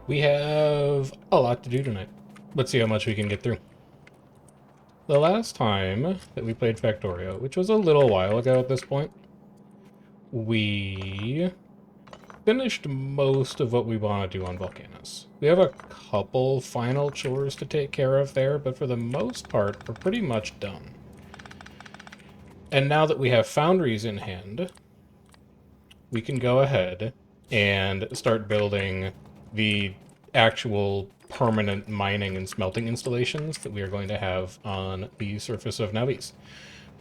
We have a lot to do tonight. Let's see how much we can get through. The last time that we played Factorio, which was a little while ago at this point, we finished most of what we want to do on Volcanus. We have a couple final chores to take care of there, but for the most part, we're pretty much done. And now that we have foundries in hand, we can go ahead and start building the actual permanent mining and smelting installations that we are going to have on the surface of Navis.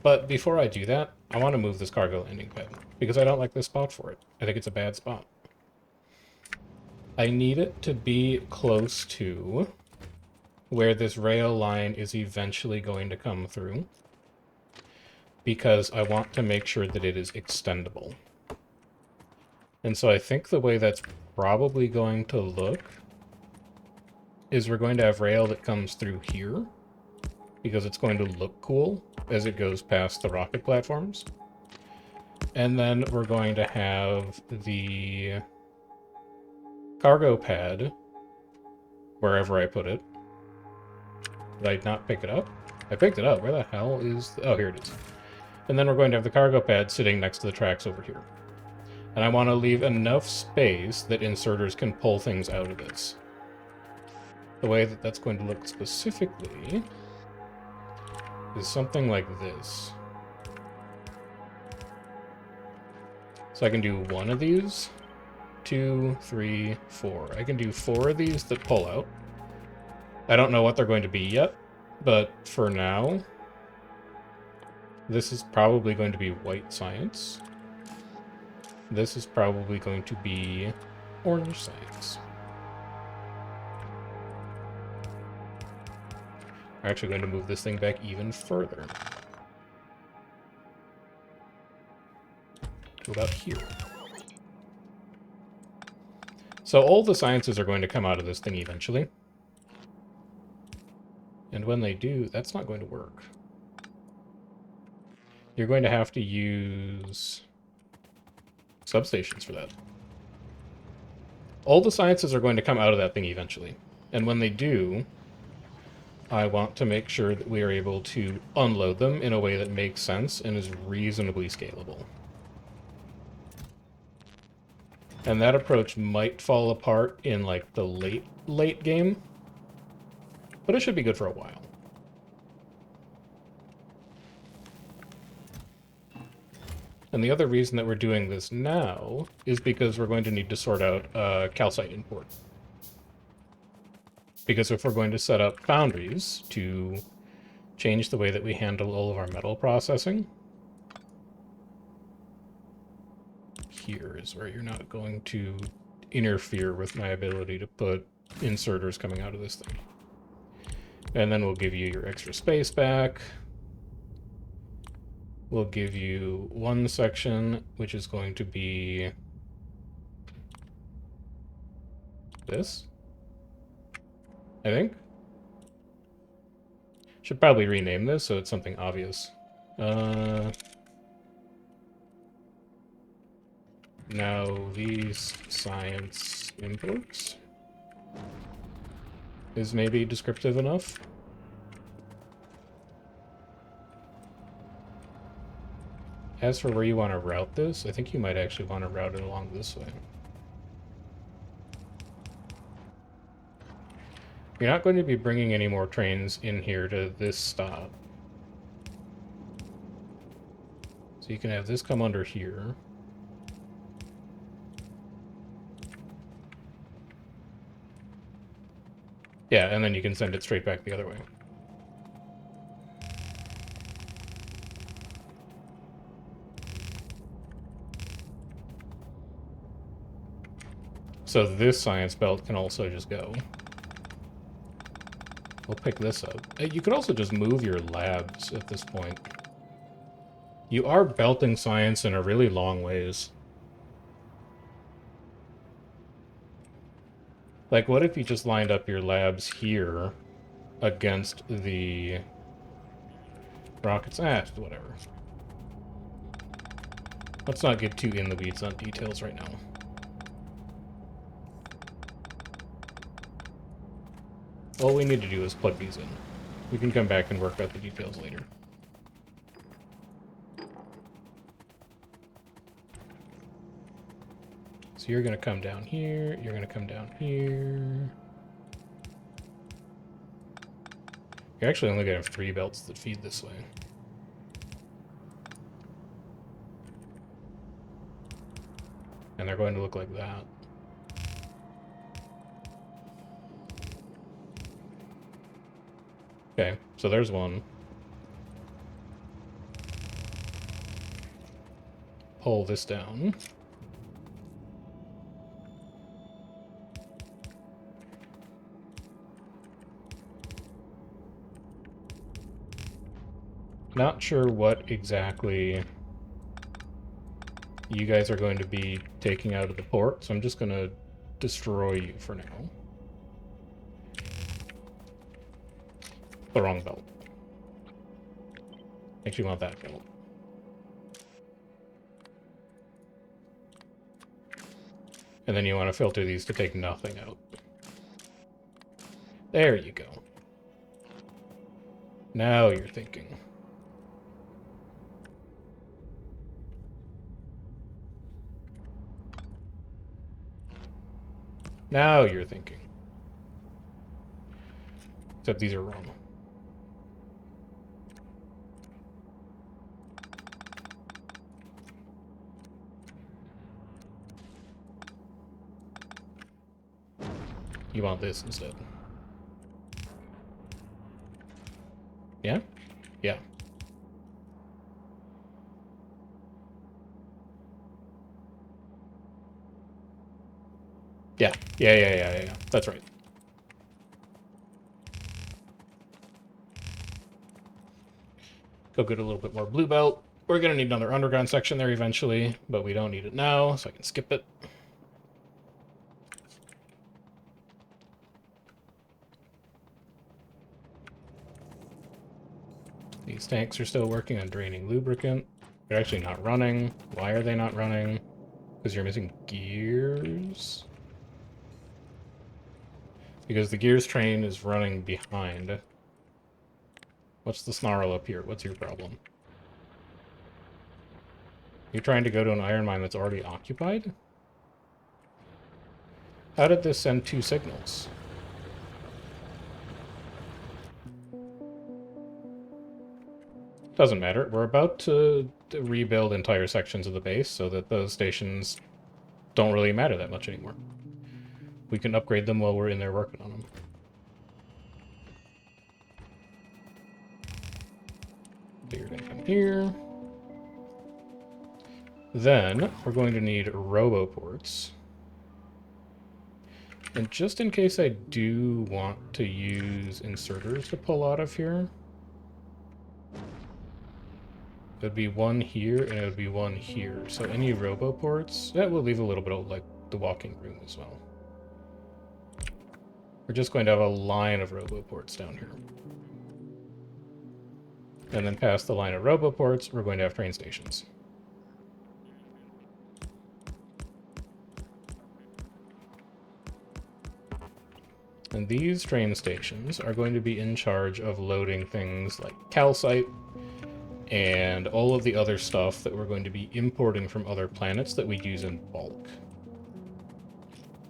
But before I do that, I want to move this cargo landing pad, because I don't like this spot for it. I think it's a bad spot. I need it to be close to where this rail line is eventually going to come through, because I want to make sure that it is extendable. And so I think the way that's probably going to look is we're going to have rail that comes through here, because it's going to look cool as it goes past the rocket platforms. And then we're going to have the cargo pad wherever I put it. Did I not pick it up? I picked it up. Where the hell is... Oh, here it is. And then we're going to have the cargo pad sitting next to the tracks over here. And I want to leave enough space that inserters can pull things out of this. The way that that's going to look specifically is something like this. So I can do one of these, 2, 3, 4. I can do 4 of these that pull out. I don't know what they're going to be yet, but for now, this is probably going to be white science. This is probably going to be orange science. I'm actually going to move this thing back even further. To about here. So all the sciences are going to come out of this thing eventually. And when they do, that's not going to work. You're going to have to use substations for that. All the sciences are going to come out of that thing eventually. And when they do, I want to make sure that we are able to unload them in a way that makes sense and is reasonably scalable. And that approach might fall apart in, like, the late game, but it should be good for a while. And the other reason that we're doing this now is because we're going to need to sort out calcite import. Because if we're going to set up foundries to change the way that we handle all of our metal processing, here is where you're not going to interfere with my ability to put inserters coming out of this thing. And then we'll give you your extra space back. We'll give you one section, which is going to be this, I think. Should probably rename this so it's something obvious. Now these science imports is maybe descriptive enough. As for where you want to route this, I think you might actually want to route it along this way. You're not going to be bringing any more trains in here to this stop. So you can have this come under here. Yeah, and then you can send it straight back the other way. So this science belt can also just go. We'll pick this up. You could also just move your labs at this point. You are belting science in a really long ways. Like, what if you just lined up your labs here against the rockets? Whatever. Let's not get too in the weeds on details right now. All we need to do is plug these in. We can come back and work out the details later. So you're going to come down here, you're going to come down here. You're actually only going to have 3 belts that feed this way. And they're going to look like that. Okay, so there's one. Pull this down. Not sure what exactly you guys are going to be taking out of the port, so I'm just going to destroy you for now. The wrong belt. Actually want that belt. And then you want to filter these to take nothing out. There you go. Now you're thinking. Now you're thinking. Except these are wrong. You want this instead. Yeah? Yeah. Yeah. That's right. Go get a little bit more blue belt. We're going to need another underground section there eventually, but we don't need it now, so I can skip it. These tanks are still working on draining lubricant. They're actually not running. Why are they not running? Because you're missing gears? Because the gears train is running behind. What's the snarl up here? What's your problem? You're trying to go to an iron mine that's already occupied? How did this send 2 signals? Doesn't matter. We're about to rebuild entire sections of the base so that those stations don't really matter that much anymore. We can upgrade them while we're in there working on them. So you're going to come here. Then we're going to need roboports. And just in case I do want to use inserters to pull out of here, it would be one here and it would be one here. So any roboports, that will leave a little bit of like the walking room as well. We're just going to have a line of roboports down here. And then past the line of roboports, we're going to have train stations. And these train stations are going to be in charge of loading things like calcite and all of the other stuff that we're going to be importing from other planets that we use in bulk.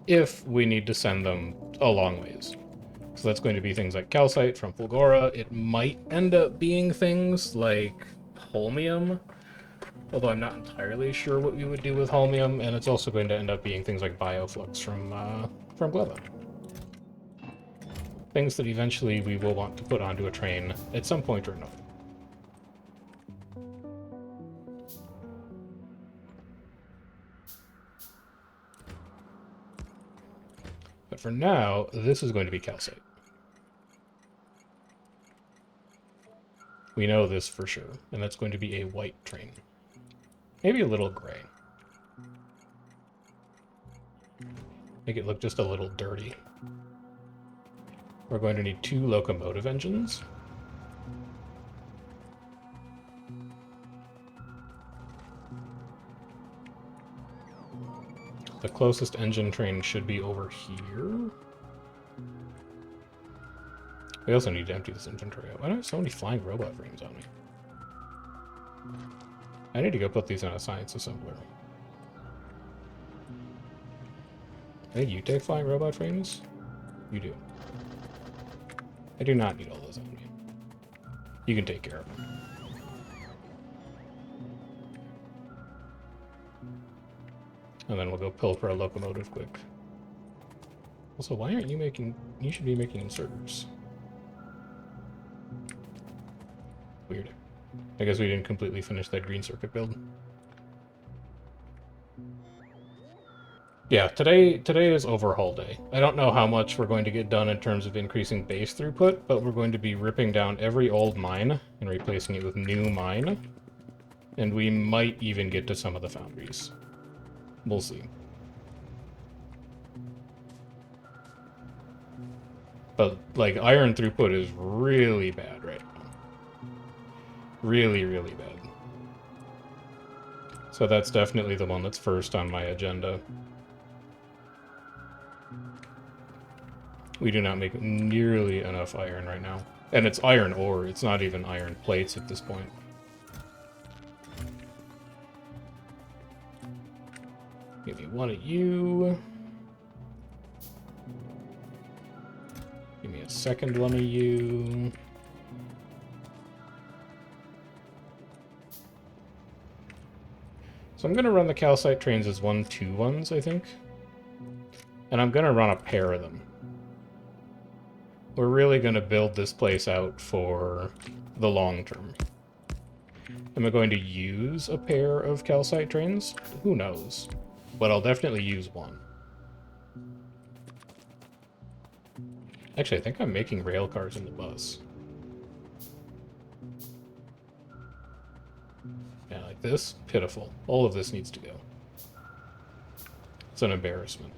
If we need to send them a long ways. So that's going to be things like calcite from Fulgora. It might end up being things like holmium, although I'm not entirely sure what we would do with holmium, and it's also going to end up being things like bioflux from Gleva. Things that eventually we will want to put onto a train at some point or another. But for now, this is going to be calcite. We know this for sure, and that's going to be a white train. Maybe a little gray. Make it look just a little dirty. We're going to need 2 locomotive engines. The closest engine train should be over here. We also need to empty this inventory out. Why do I have so many flying robot frames on me? I need to go put these in a science assembler. I think you take flying robot frames? You do. I do not need all those on me. You can take care of them. And then we'll go pilfer a locomotive quick. Also, why aren't you making... You should be making inserters. Weird. I guess we didn't completely finish that green circuit build. Yeah, today is overhaul day. I don't know how much we're going to get done in terms of increasing base throughput, but we're going to be ripping down every old mine and replacing it with new mine. And we might even get to some of the foundries. We'll see. But, like, iron throughput is really bad right now. Really, really bad. So that's definitely the one that's first on my agenda. We do not make nearly enough iron right now. And it's iron ore, it's not even iron plates at this point. Give me one of you. Give me a second one of you. So I'm going to run the calcite trains as 1-2-1s, I think. And I'm going to run a pair of them. We're really going to build this place out for the long term. Am I going to use a pair of calcite trains? Who knows? But I'll definitely use one. Actually, I think I'm making rail cars in the bus. Yeah, like this? Pitiful. All of this needs to go. It's an embarrassment.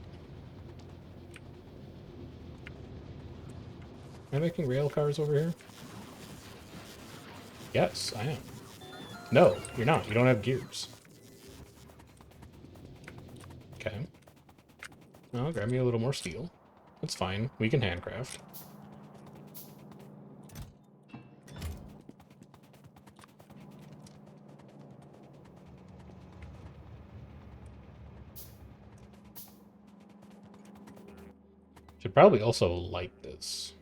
Am I making rail cars over here? Yes, I am. No, you're not. You don't have gears. Okay. Well, grab me a little more steel. That's fine. We can handcraft. Should probably also light this.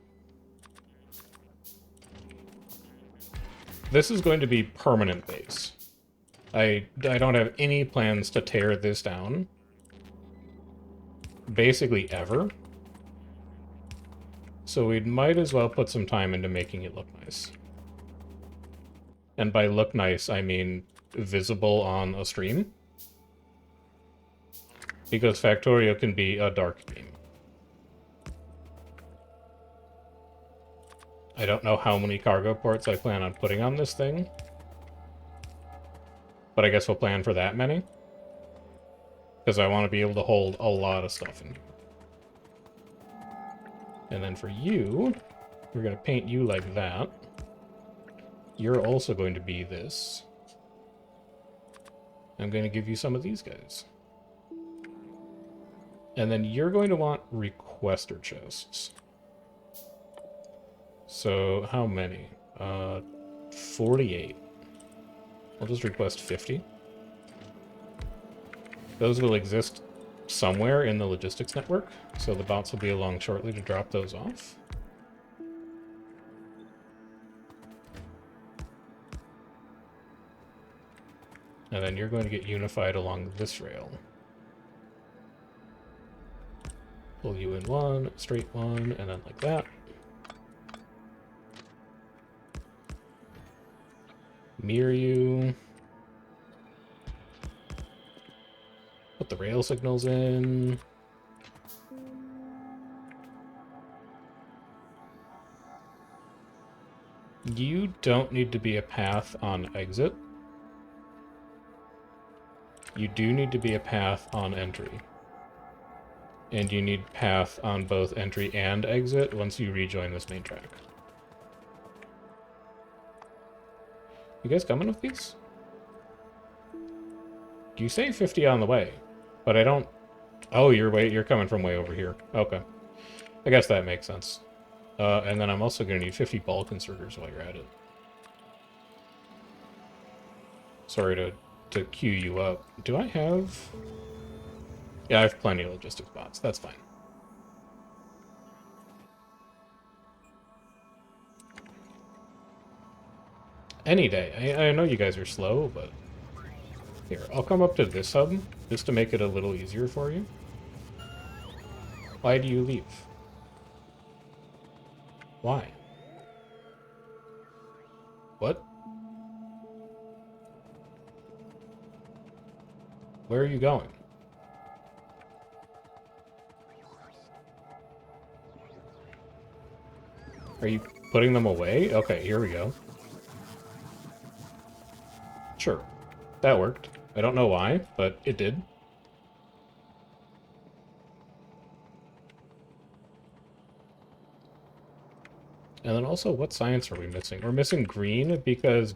This is going to be permanent base. I don't have any plans to tear this down. Basically ever. So we might as well put some time into making it look nice. And by look nice, I mean visible on a stream. Because Factorio can be a dark game. I don't know how many cargo ports I plan on putting on this thing. But I guess we'll plan for that many. Because I want to be able to hold a lot of stuff in here. And then for you, we're going to paint you like that. You're also going to be this. I'm going to give you some of these guys. And then you're going to want requester chests. So, how many? 48. I'll just request 50. Those will exist somewhere in the logistics network, so the bots will be along shortly to drop those off. And then you're going to get unified along this rail. Pull you in one, straight one, and then like that. Mirror you. Put the rail signals in. You don't need to be a path on exit. You do need to be a path on entry. And you need path on both entry and exit once you rejoin this main track. You guys coming with these? You say 50 on the way, but I don't... Oh, you're coming from way over here. Okay. I guess that makes sense. And then I'm also going to need 50 bulk inserters while you're at it. Sorry to queue you up. Do I have... Yeah, I have plenty of logistics bots. That's fine. Any day. I know you guys are slow, but... Here, I'll come up to this hub, just to make it a little easier for you. Why do you leave? Why? What? Where are you going? Are you putting them away? Okay, here we go. Sure. That worked. I don't know why, but it did. And then also, what science are we missing? We're missing green because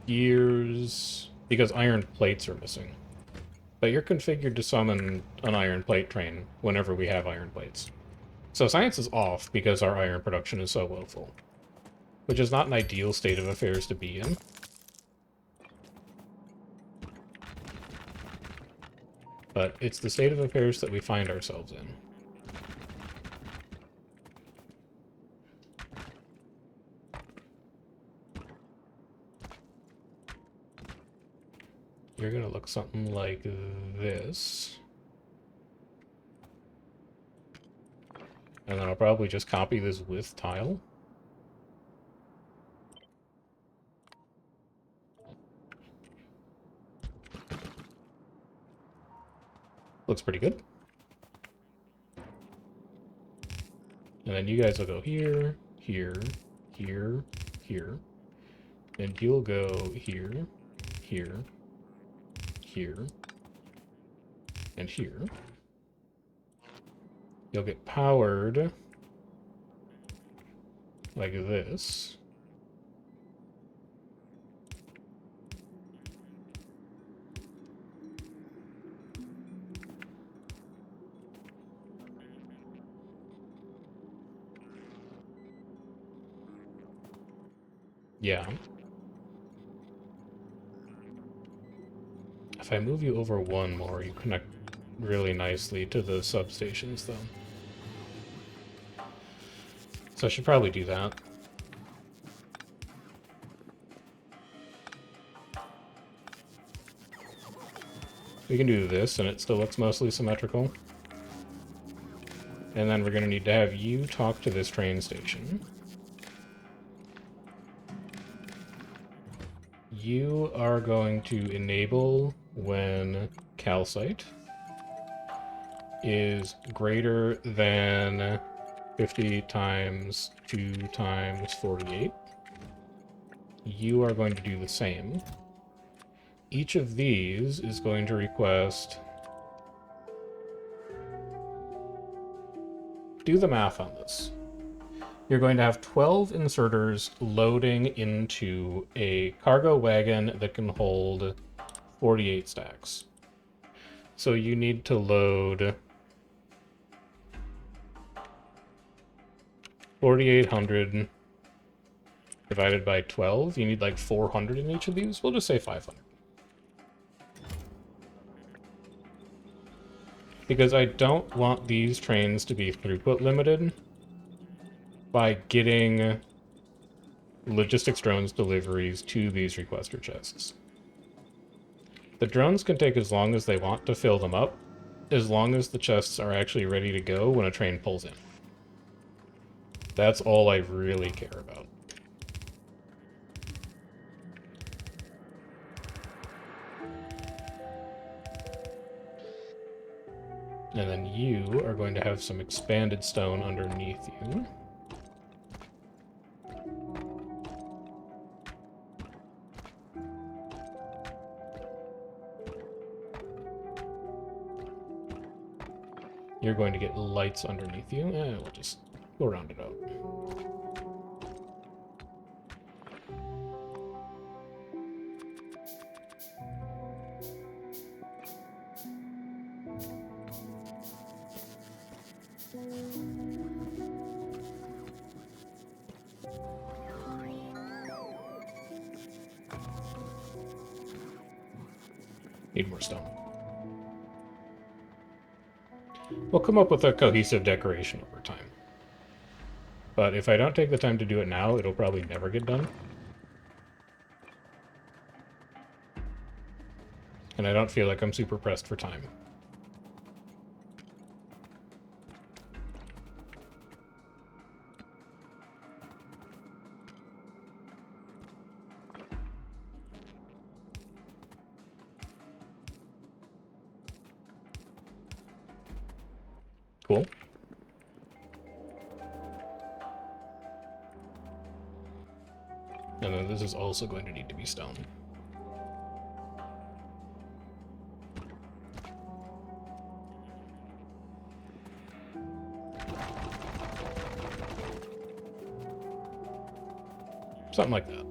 gears... because iron plates are missing. But you're configured to summon an iron plate train whenever we have iron plates. So science is off because our iron production is so woeful. Which is not an ideal state of affairs to be in. But it's the state of affairs that we find ourselves in. You're gonna look something like this. And then I'll probably just copy this with tile. Looks pretty good. And then you guys will go here, here, here, here. And you'll go here, here, here, and here. You'll get powered like this. Yeah. If I move you over one more, you connect really nicely to the substations, though. So I should probably do that. We can do this, and it still looks mostly symmetrical. And then we're going to need to have you talk to this train station. You are going to enable when calcite is greater than 50 times 2 times 48. You are going to do the same. Each of these is going to request... Do the math on this. You're going to have 12 inserters loading into a cargo wagon that can hold 48 stacks. So you need to load 4,800 divided by 12. You need like 400 in each of these. We'll just say 500. Because I don't want these trains to be throughput limited by getting logistics drones deliveries to these requester chests. The drones can take as long as they want to fill them up, as long as the chests are actually ready to go when a train pulls in. That's all I really care about. And then you are going to have some expanded stone underneath you. You're going to get lights underneath you. We'll just go round it out. Need more stone. We'll come up with a cohesive decoration over time. But if I don't take the time to do it now, it'll probably never get done. And I don't feel like I'm super pressed for time. Cool. And then this is also going to need to be stone. Something like that.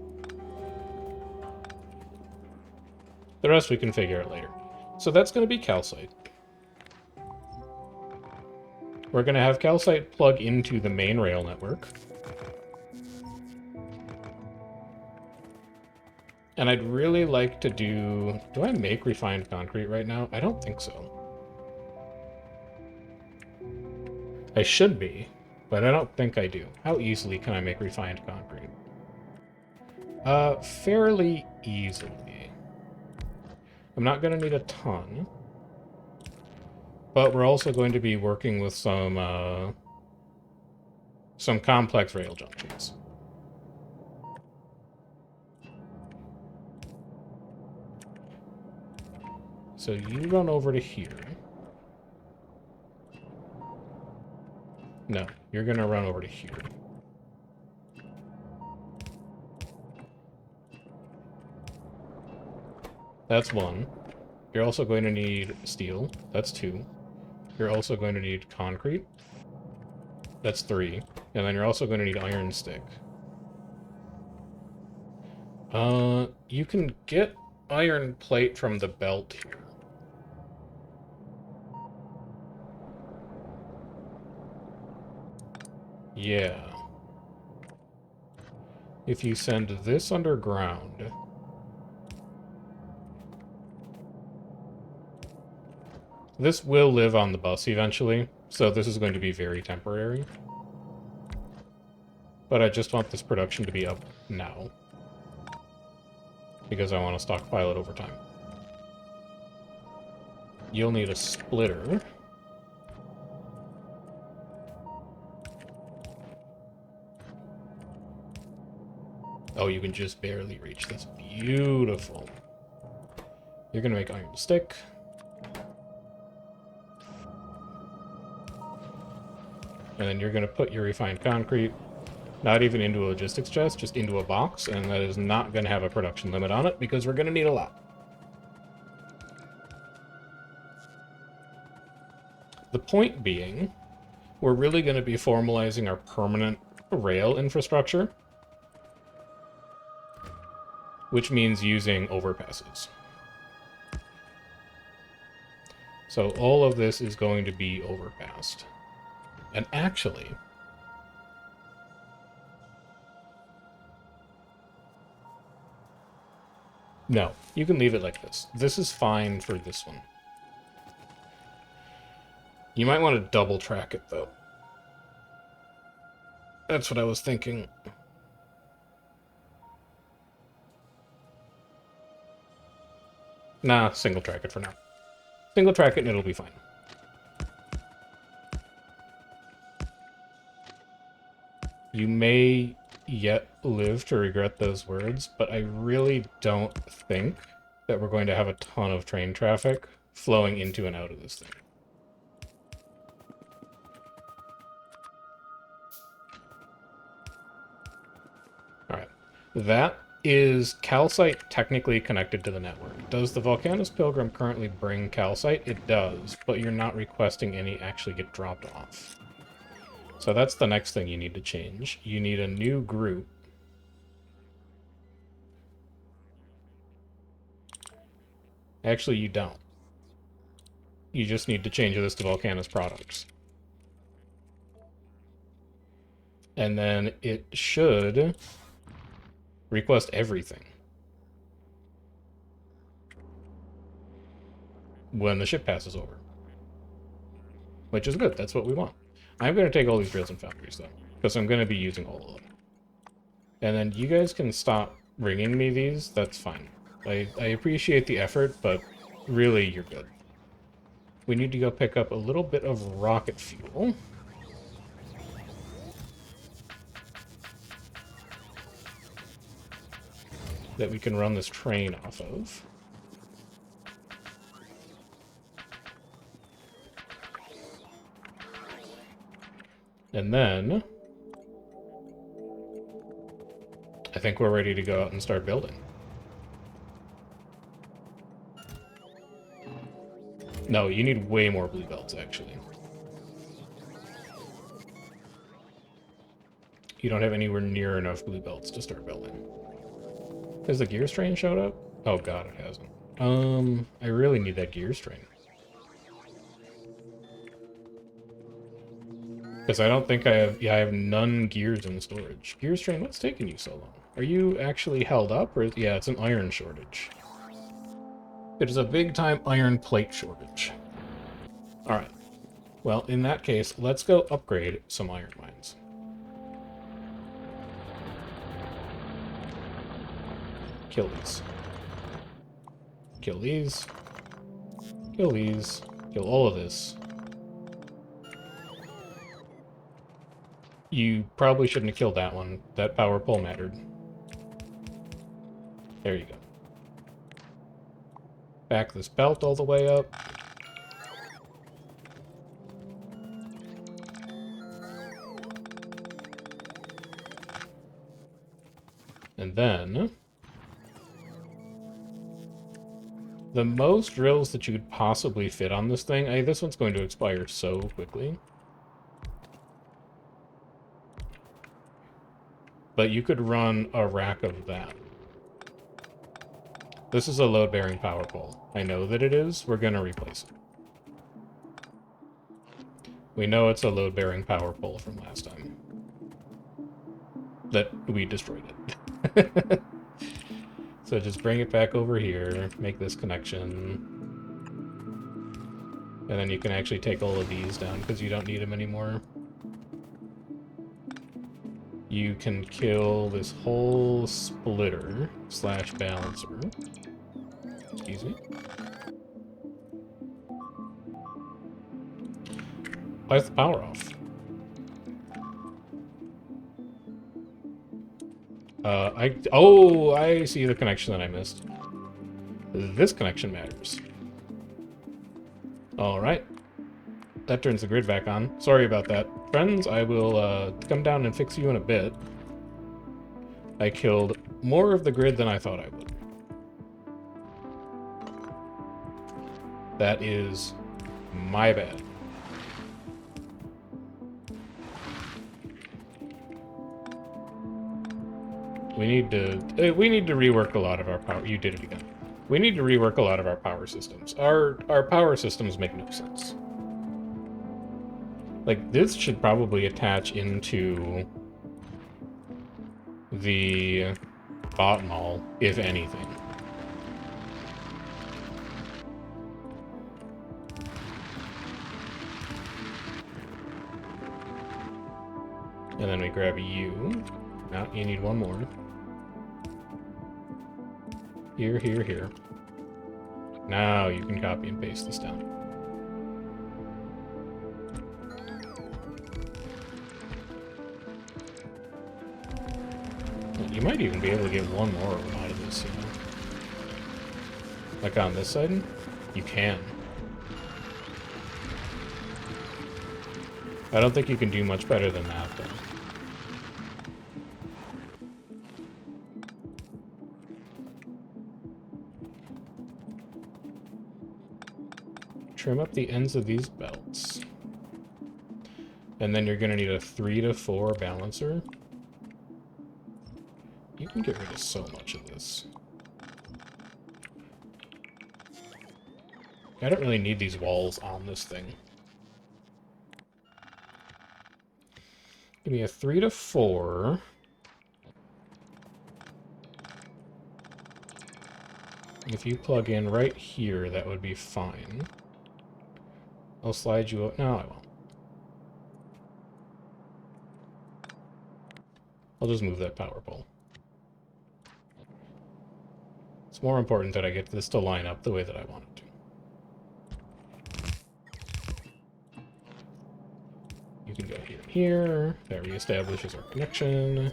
The rest we can figure out later. So that's going to be calcite. We're going to have calcite plug into the main rail network. And I'd really like to do... Do I make refined concrete right now? I don't think so. I should be, but I don't think I do. How easily can I make refined concrete? Fairly easily. I'm not going to need a ton. But we're also going to be working with some complex rail junctions. So you run over to here. No, you're going to run over to here. That's one. You're also going to need steel. That's two. You're also going to need concrete. That's three. And then you're also going to need iron stick. You can get iron plate from the belt here. Yeah. If you send this underground... This will live on the bus eventually, so this is going to be very temporary. But I just want this production to be up now. Because I want to stockpile it over time. You'll need a splitter. Oh, you can just barely reach this. Beautiful. You're going to make iron stick. And then you're going to put your refined concrete, not even into a logistics chest, just into a box, and that is not going to have a production limit on it, because we're going to need a lot. The point being, we're really going to be formalizing our permanent rail infrastructure, which means using overpasses. So all of this is going to be overpassed. And actually, no, you can leave it like this. This is fine for this one. You might want to double track it, though. That's what I was thinking. Nah, single track it for now. Single track it and it'll be fine. You may yet live to regret those words, but I really don't think that we're going to have a ton of train traffic flowing into and out of this thing. Alright. That is calcite technically connected to the network. Does the Volcanus Pilgrim currently bring calcite? It does, but you're not requesting any actually get dropped off. So that's the next thing you need to change. You need a new group. Actually, you don't. You just need to change this to Volcanus products. And then it should request everything. when the ship passes over. Which is good, that's what we want. I'm going to take all these drills and foundries, though, because I'm going to be using all of them. And then you guys can stop bringing me these, that's fine. I appreciate the effort, but really, you're good. We need to go pick up a little bit of rocket fuel. That we can run this train off of. And then I think we're ready to go out and start building. No, you need way more blue belts, actually. You don't have anywhere near enough blue belts to start building. Has the gears train showed up? Oh god, it hasn't. I really need that gears train. Because I don't think I have... Yeah, I have none gears in storage. Gears train, what's taking you so long? Are you actually held up? Or yeah, it's an iron shortage. It is a big-time iron plate shortage. Alright. Well, in that case, let's go upgrade some iron mines. Kill these. Kill these. Kill these. Kill all of this. You probably shouldn't have killed that one. That power pole mattered. There you go. Back this belt all the way up. And then... the most drills that you could possibly fit on this thing... this one's going to expire so quickly. But you could run a rack of that. This is a load-bearing power pole. I know that it is. We're going to replace it. We know it's a load-bearing power pole from last time. That we destroyed it. So just bring it back over here, make this connection. And then you can actually take all of these down because you don't need them anymore. You can kill this whole splitter slash balancer. Excuse me. Why is the power off? I see the connection that I missed. This connection matters. Alright. That turns the grid back on. Sorry about that. Friends, I will come down and fix you in a bit. I killed more of the grid than I thought I would. That is my bad. We need to rework a lot of our power. You did it again. We need to rework a lot of our power systems. Our power systems make no sense. Like, this should probably attach into the bot mall, if anything. And then we grab you. Now, you need one more. Here, here, here. Now you can copy and paste this down. You might even be able to get one more of them out of this, you know? Like on this side? You can. I don't think you can do much better than that, though. Trim up the ends of these belts. And then you're going to need a 3 to 4 balancer. You can get rid of so much of this. I don't really need these walls on this thing. Give me a 3 to 4. if you plug in right here, that would be fine. I'll slide you out. No, I won't. I'll just move that power pole. It's more important that I get this to line up the way that I want it to. You can go here and here. That reestablishes our connection.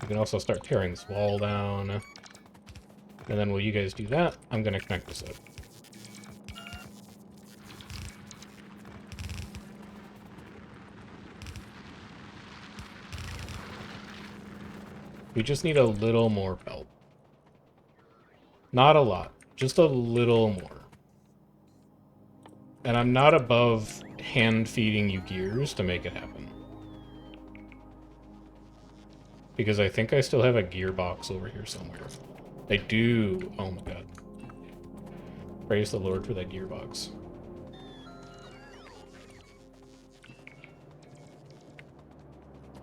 You can also start tearing this wall down. And then while you guys do that, I'm going to connect this up. We just need a little more belt. Not a lot, just a little more. And I'm not above hand feeding you gears to make it happen. Because I think I still have a gearbox over here somewhere. I do. Oh my god. Praise the Lord for that gearbox.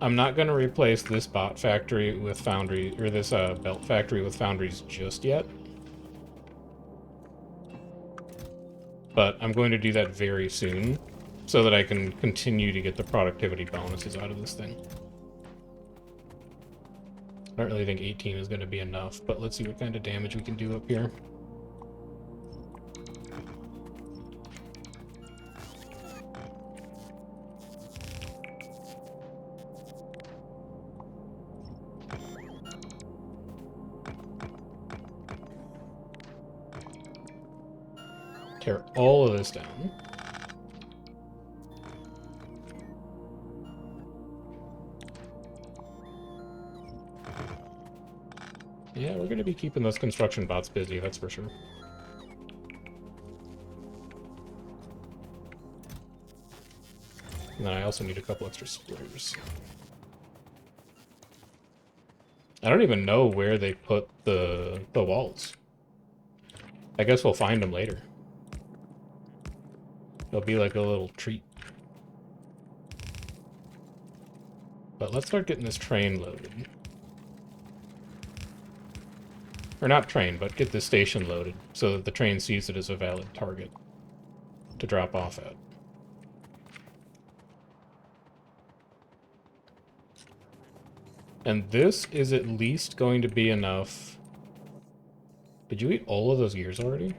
I'm not going to replace this bot factory with foundry, or this belt factory with foundries just yet. But I'm going to do that very soon, so that I can continue to get the productivity bonuses out of this thing. I don't really think 18 is going to be enough, but let's see what kind of damage we can do up here. Tear all of this down. Yeah, we're going to be keeping those construction bots busy, that's for sure. And then I also need a couple extra splitters. I don't even know where they put the walls. I guess we'll find them later. It'll be like a little treat. But let's start getting this train loaded. Or not train, but get this station loaded so that the train sees it as a valid target to drop off at. And this is at least going to be enough. Did you eat all of those gears already?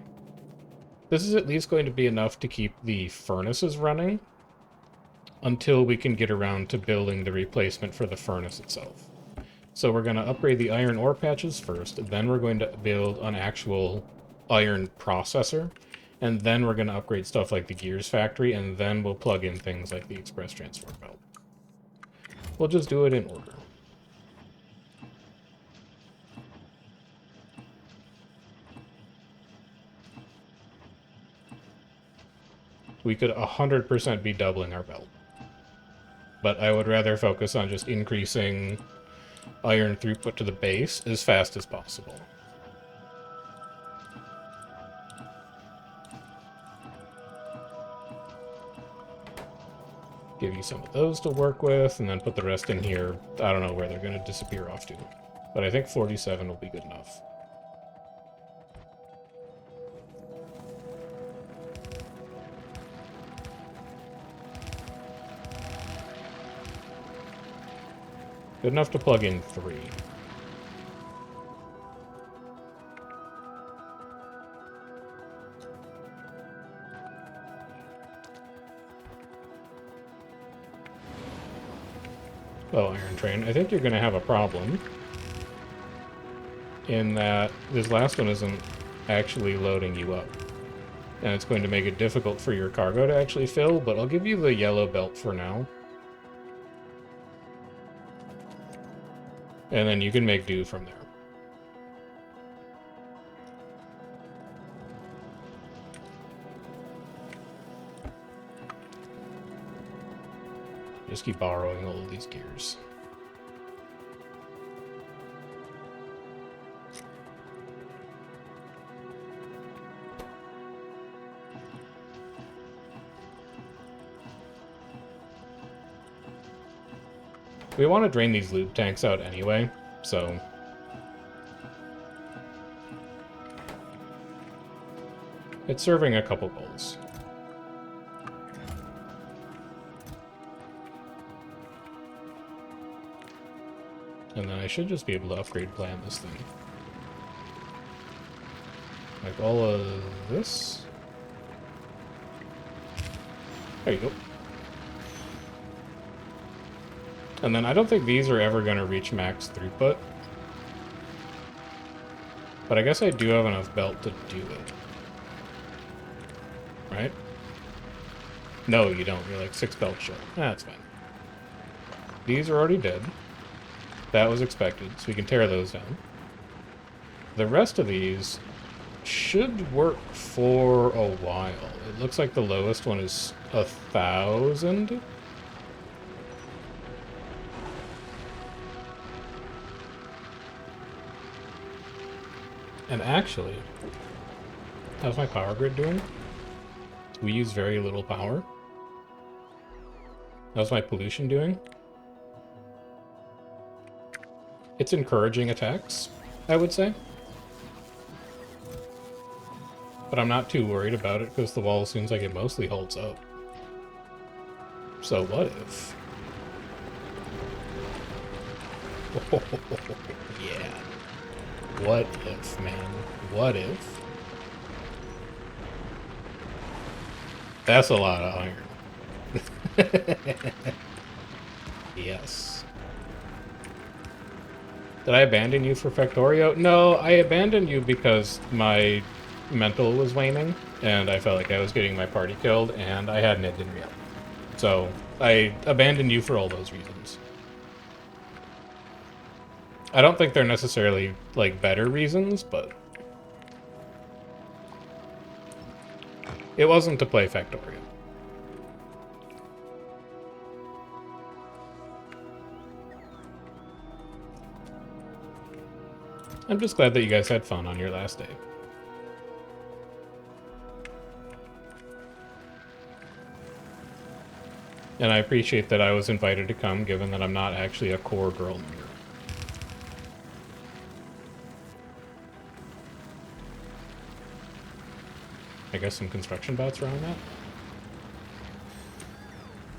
This is at least going to be enough to keep the furnaces running until we can get around to building the replacement for the furnace itself. So we're going to upgrade the iron ore patches first, then we're going to build an actual iron processor, and then we're going to upgrade stuff like the gears factory, and then we'll plug in things like the express transfer belt. We'll just do it in order. We could 100% be doubling our belt. But I would rather focus on just increasing iron throughput to the base as fast as possible. Give you some of those to work with, and then put the rest in here. I don't know where they're going to disappear off to. But I think 47 will be good enough. Good enough to plug in 3. Well, Iron Train, I think you're going to have a problem in that this last one isn't actually loading you up. And it's going to make it difficult for your cargo to actually fill, but I'll give you the yellow belt for now. And then you can make do from there. Just keep borrowing all of these gears. We want to drain these lube tanks out anyway, so It's serving a couple goals. And then I should just be able to upgrade plan this thing. Like all of this. There you go. And then I don't think these are ever going to reach max throughput. But I guess I do have enough belt to do it. Right? No, you don't. You're like 6 belts short. That's fine. These are already dead. That was expected, so we can tear those down. The rest of these should work for a while. It looks like the lowest one is 1,000. And actually, how's my power grid doing? We use very little power. How's my pollution doing? It's encouraging attacks, I would say. But I'm not too worried about it because the wall seems like it mostly holds up. So what if? Yeah. What if, man? What if? That's a lot of iron. Yes. Did I abandon you for Factorio? No, I abandoned you because my mental was waning, and I felt like I was getting my party killed, and I hadn't ended yet. So, I abandoned you for all those reasons. I don't think they're necessarily, like, better reasons, but it wasn't to play Factorio. I'm just glad that you guys had fun on your last day. And I appreciate that I was invited to come, given that I'm not actually a core girl member. I guess some construction bots around that?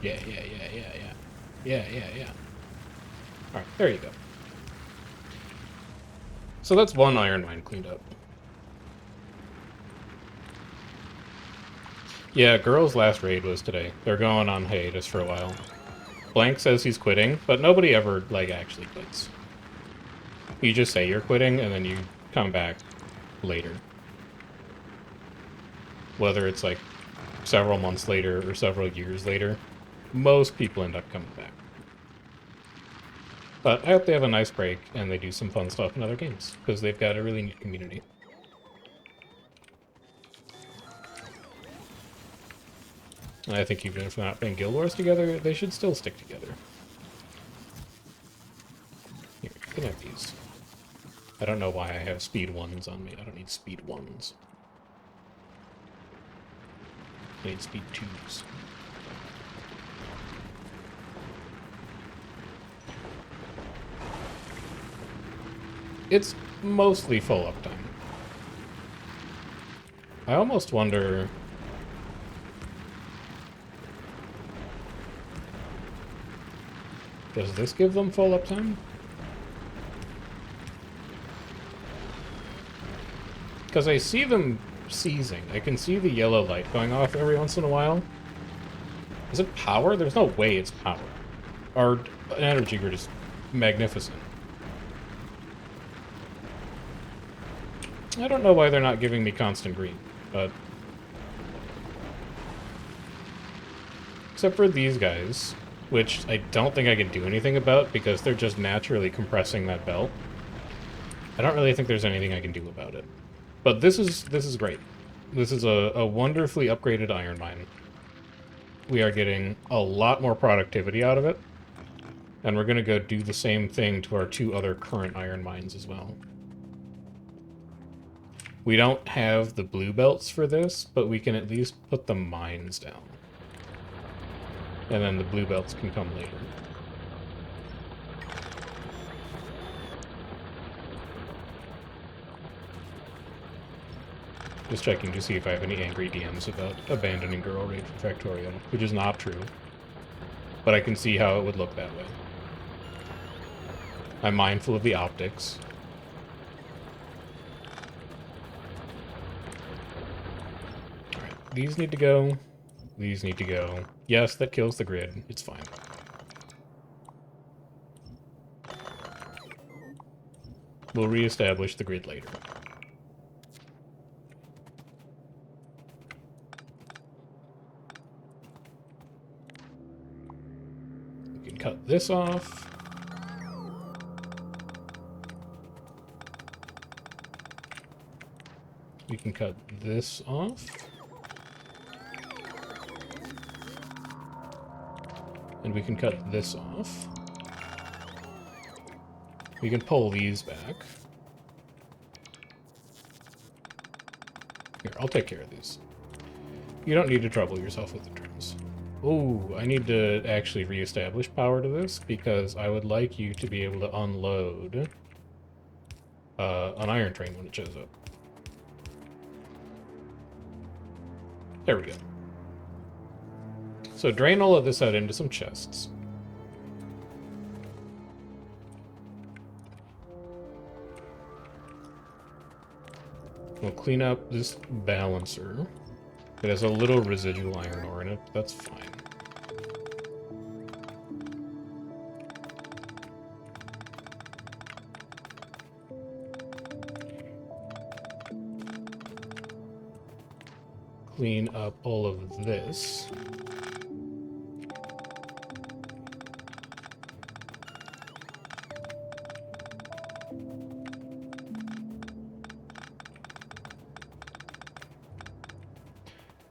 Yeah. Alright, there you go. So that's one iron mine cleaned up. Yeah, Girl's last raid was today. They're going on hiatus for a while. Blank says he's quitting, but nobody ever, like, actually quits. You just say you're quitting, and then you come back later. Whether it's, like, several months later or several years later, most people end up coming back. But I hope they have a nice break, and they do some fun stuff in other games, because they've got a really neat community. And I think even if they're not playing Guild Wars together, they should still stick together. Here, you can have these. I don't know why I have speed 1s on me. I don't need speed 1s. I need speed 2s. It's mostly full uptime. I almost wonder... Does this give them full uptime? Because I see them seizing. I can see the yellow light going off every once in a while. Is it power? There's no way it's power. Our energy grid is magnificent. I don't know why they're not giving me constant green, but... Except for these guys, which I don't think I can do anything about because they're just naturally compressing that belt. I don't really think there's anything I can do about it. But this is great. This is a wonderfully upgraded iron mine. We are getting a lot more productivity out of it. And we're going to go do the same thing to our 2 other current iron mines as well. We don't have the blue belts for this, but we can at least put the mines down. And then the blue belts can come later. Just checking to see if I have any angry DMs about abandoning Girl Raid for Factorio, which is not true. But I can see how it would look that way. I'm mindful of the optics. Alright, these need to go. These need to go. Yes, that kills the grid. It's fine. We'll reestablish the grid later. We can cut this off. We can cut this off. And we can cut this off. We can pull these back. Here, I'll take care of these. You don't need to trouble yourself with the drums. Oh, I need to actually reestablish power to this because I would like you to be able to unload an iron train when it shows up. There we go. So drain all of this out into some chests. We'll clean up this balancer. It has a little residual iron ore in it. That's fine. Clean up all of this.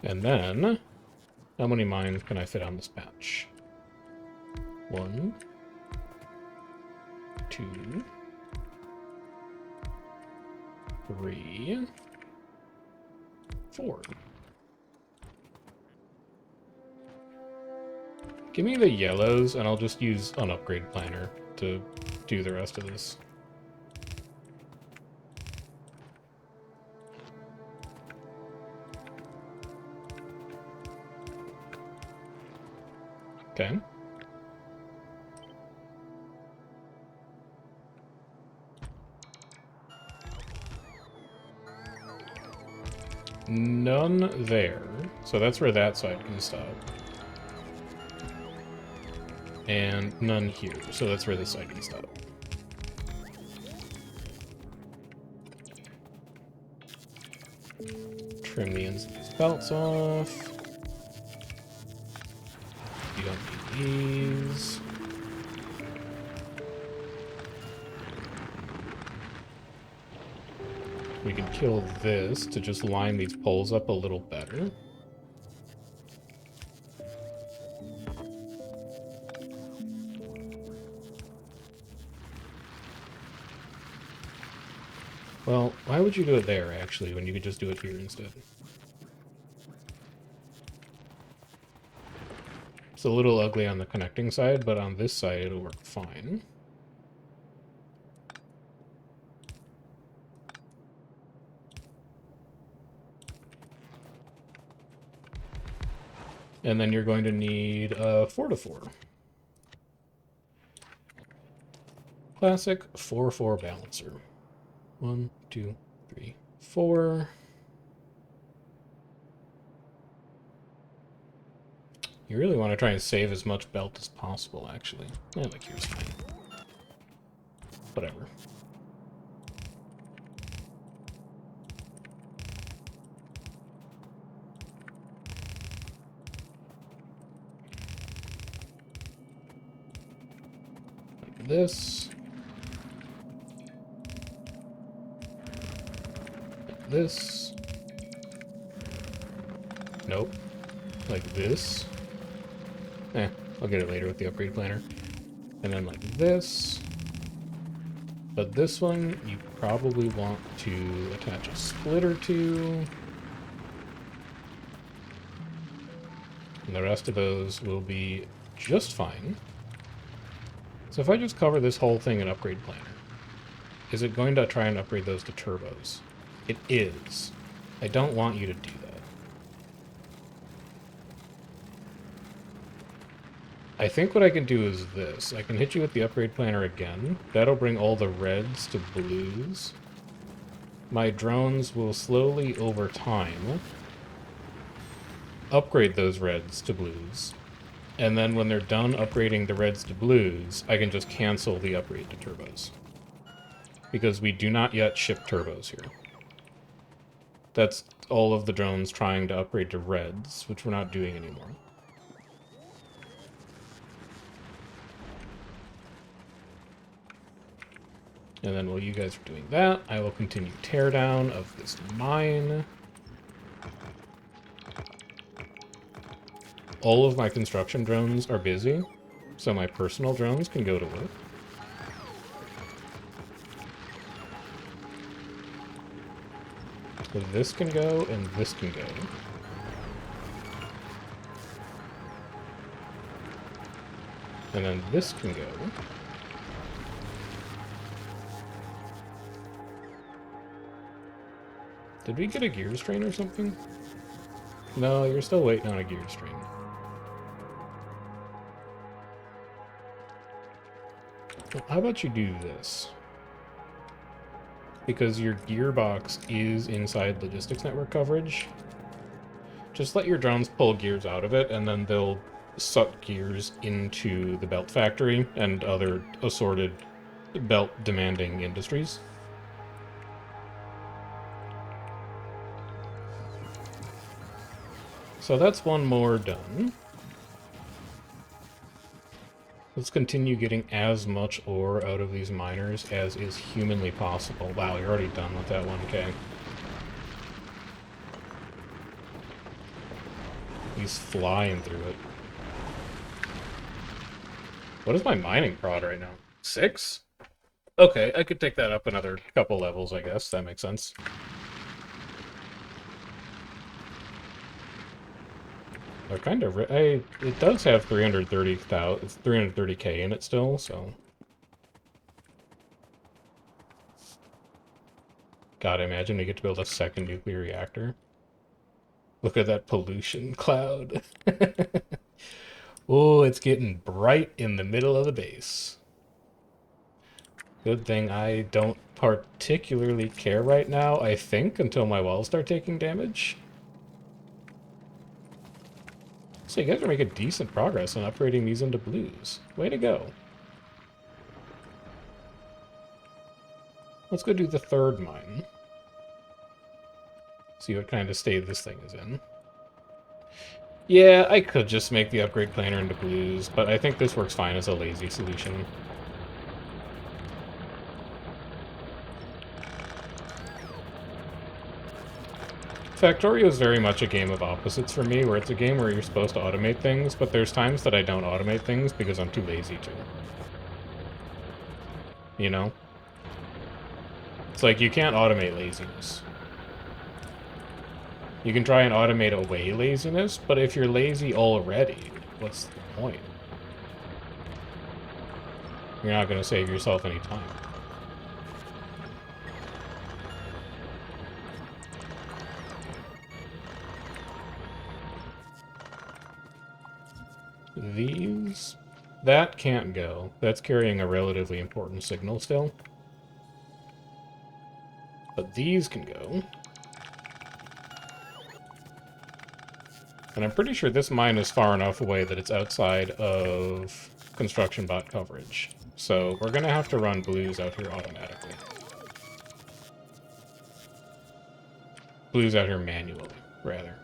And then, how many mines can I fit on this patch? 1, 2, 3, 4. Give me the yellows, and I'll just use an upgrade planner to do the rest of this. Okay. None there. So that's where that side can stop. And none here. So that's where this side can stop. Trim the ends of these belts off. You don't need these. We can kill this to just line these poles up a little better. Well, why would you do it there, actually, when you could just do it here instead? It's a little ugly on the connecting side, but on this side it'll work fine. And then you're going to need a 4-to-4. Classic 4-4 balancer. 1, 2, 3, 4. You really want to try and save as much belt as possible, actually. Yeah, like here's fine. Whatever. Like this. Like this. Nope. Like this. I'll get it later with the upgrade planner. And then like this. But this one, you probably want to attach a splitter to. And the rest of those will be just fine. So if I just cover this whole thing in upgrade planner, is it going to try and upgrade those to turbos? It is. I don't want you to do that. I think what I can do is this. I can hit you with the upgrade planner again. That'll bring all the reds to blues. My drones will slowly, over time, upgrade those reds to blues. And then when they're done upgrading the reds to blues, I can just cancel the upgrade to turbos. Because we do not yet ship turbos here. That's all of the drones trying to upgrade to reds, which we're not doing anymore. And then while you guys are doing that, I will continue teardown of this mine. All of my construction drones are busy, so my personal drones can go to work. So this can go, and this can go. And then this can go. Did we get a gears train or something? No, you're still waiting on a gears train. Well, how about you do this? Because your gearbox is inside logistics network coverage. Just let your drones pull gears out of it, and then they'll suck gears into the belt factory and other assorted belt-demanding industries. So that's one more done. Let's continue getting as much ore out of these miners as is humanly possible. Wow, you're already done with that 1K. He's flying through it. What is my mining prod right now? 6? Okay, I could take that up another couple levels, I guess. That makes sense. They're kind of... it does have 330k in it still, so... God, imagine we get to build a second nuclear reactor. Look at that pollution cloud. Oh, it's getting bright in the middle of the base. Good thing I don't particularly care right now, I think, until my walls start taking damage. So you guys are making decent progress on upgrading these into blues. Way to go. Let's go do the third mine. See what kind of state this thing is in. Yeah, I could just make the upgrade planner into blues, but I think this works fine as a lazy solution. Factorio is very much a game of opposites for me, where it's a game where you're supposed to automate things, but there's times that I don't automate things because I'm too lazy to. You know? It's like, you can't automate laziness. You can try and automate away laziness, but if you're lazy already, what's the point? You're not going to save yourself any time. These... that can't go. That's carrying a relatively important signal still. But these can go. And I'm pretty sure this mine is far enough away that it's outside of construction bot coverage. So we're going to have to run blues out here automatically. Blues out here manually, rather.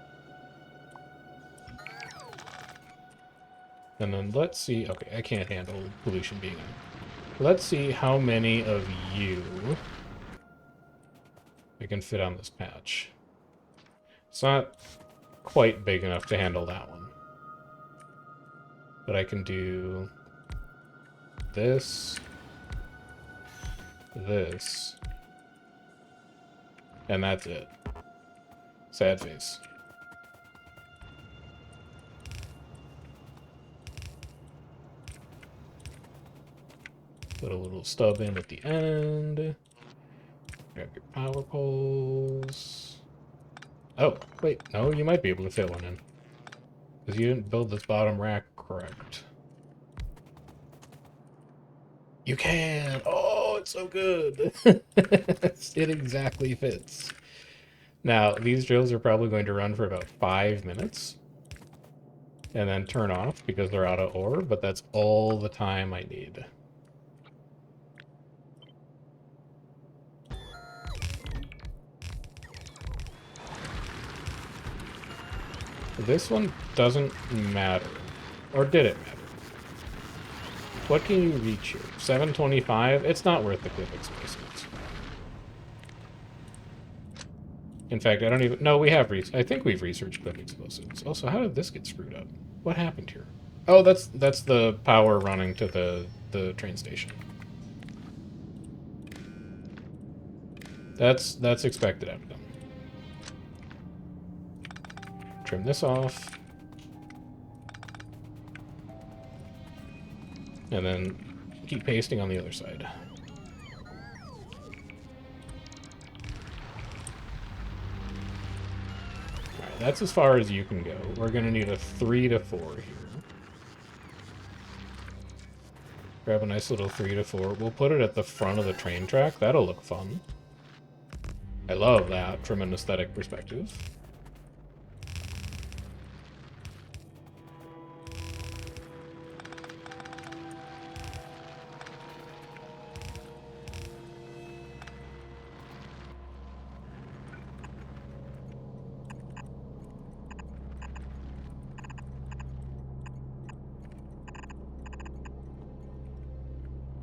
And then let's see... okay, I can't handle pollution being in. Let's see how many of you I can fit on this patch. It's not quite big enough to handle that one. But I can do this, this, and that's it. Sad face. Put a little stub in at the end. Grab your power poles. Oh, wait, no, you might be able to fit one in. Because you didn't build this bottom rack correct. You can! Oh, it's so good! It exactly fits. Now, these drills are probably going to run for about 5 minutes. And then turn off because they're out of ore, but that's all the time I need. This one doesn't matter. Or did it matter? What can you reach here? 725? It's not worth the clip explosives. In fact, I don't even... No, we have... I think we've researched clip explosives. Also, how did this get screwed up? What happened here? Oh, that's the power running to the train station. That's expected outcome. Trim this off. And then keep pasting on the other side. Alright, that's as far as you can go. We're going to need a 3 to 4 here. Grab a nice little 3 to 4. We'll put it at the front of the train track. That'll look fun. I love that from an aesthetic perspective.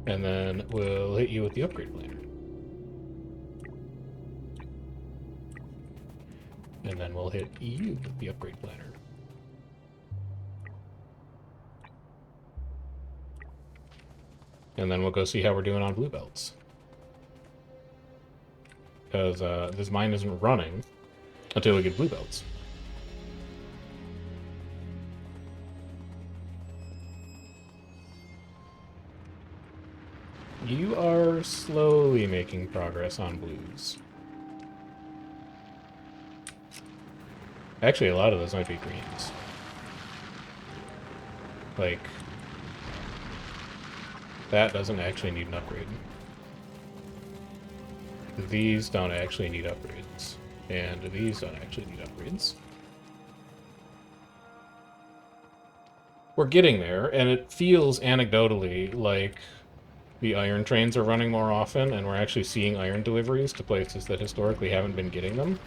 And then we'll hit you with the upgrade planner. And then we'll hit you with the upgrade planner. And then we'll go see how we're doing on blue belts. Because this mine isn't running until we get blue belts. You are slowly making progress on blues. Actually, a lot of those might be greens. Like, that doesn't actually need an upgrade. These don't actually need upgrades. And these don't actually need upgrades. We're getting there, and it feels anecdotally like the iron trains are running more often, and we're actually seeing iron deliveries to places that historically haven't been getting them.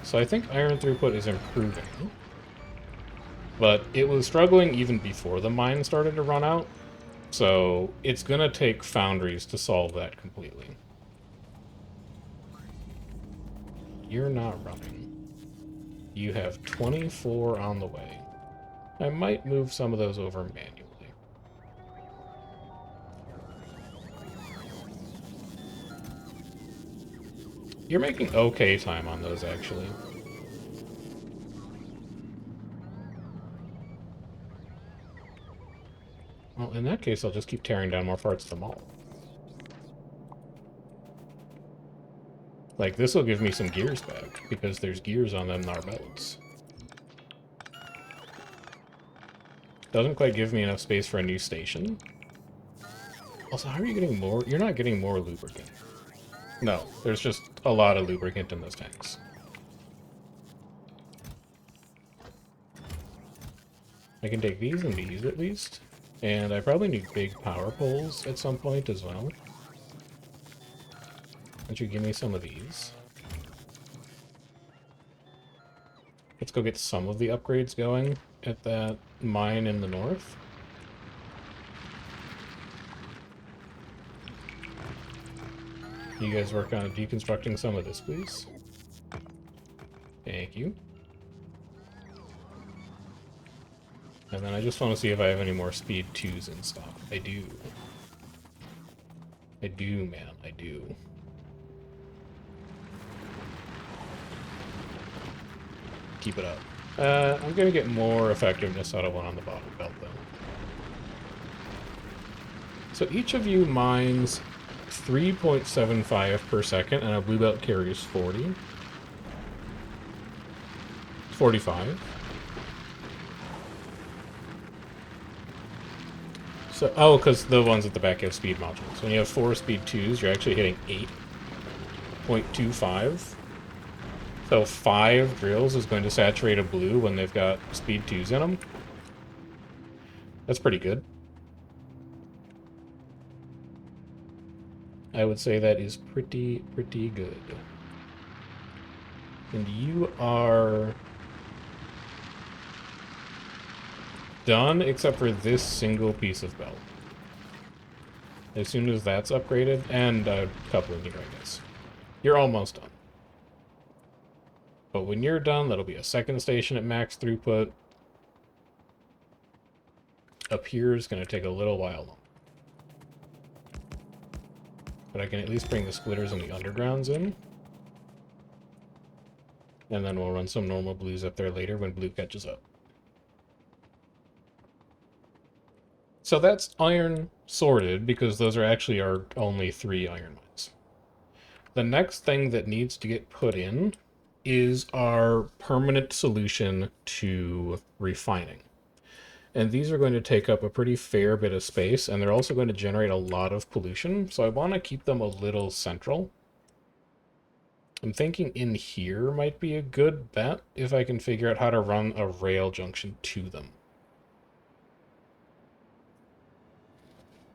So I think iron throughput is improving. But it was struggling even before the mine started to run out. So it's going to take foundries to solve that completely. You're not running. You have 24 on the way. I might move some of those over manually. You're making okay time on those, actually. Well, in that case, I'll just keep tearing down more parts of the mall. Like, this will give me some gears back, because there's gears on them in our belts. Doesn't quite give me enough space for a new station. Also, how are you getting more? You're not getting more lubricant. No, there's just a lot of lubricant in those tanks. I can take these and these at least. And I probably need big power poles at some point as well. Why don't you give me some of these? Let's go get some of the upgrades going at that mine in the north. You guys work on deconstructing some of this, please. Thank you. And then I just want to see if I have any more speed 2s in stock. I do. I do, man. I do. Keep it up. I'm going to get more effectiveness out of one on the bottom belt, though. So each of you mines 3.75 per second, and a blue belt carries 40. 45. So, oh, because the ones at the back have speed modules. When you have 4 speed 2s, you're actually hitting 8.25. So 5 drills is going to saturate a blue when they've got speed 2s in them. That's pretty good. I would say that is pretty good. And you are done, except for this single piece of belt. As soon as that's upgraded, and a couple in here, I guess. You're almost done. But when you're done, that'll be a second station at max throughput. Up here is going to take a little while longer. But I can at least bring the splitters and the undergrounds in. And then we'll run some normal blues up there later when blue catches up. So that's iron sorted, because those are actually our only 3 iron mines. The next thing that needs to get put in is our permanent solution to refining. And these are going to take up a pretty fair bit of space, and they're also going to generate a lot of pollution, so I want to keep them a little central. I'm thinking in here might be a good bet if I can figure out how to run a rail junction to them.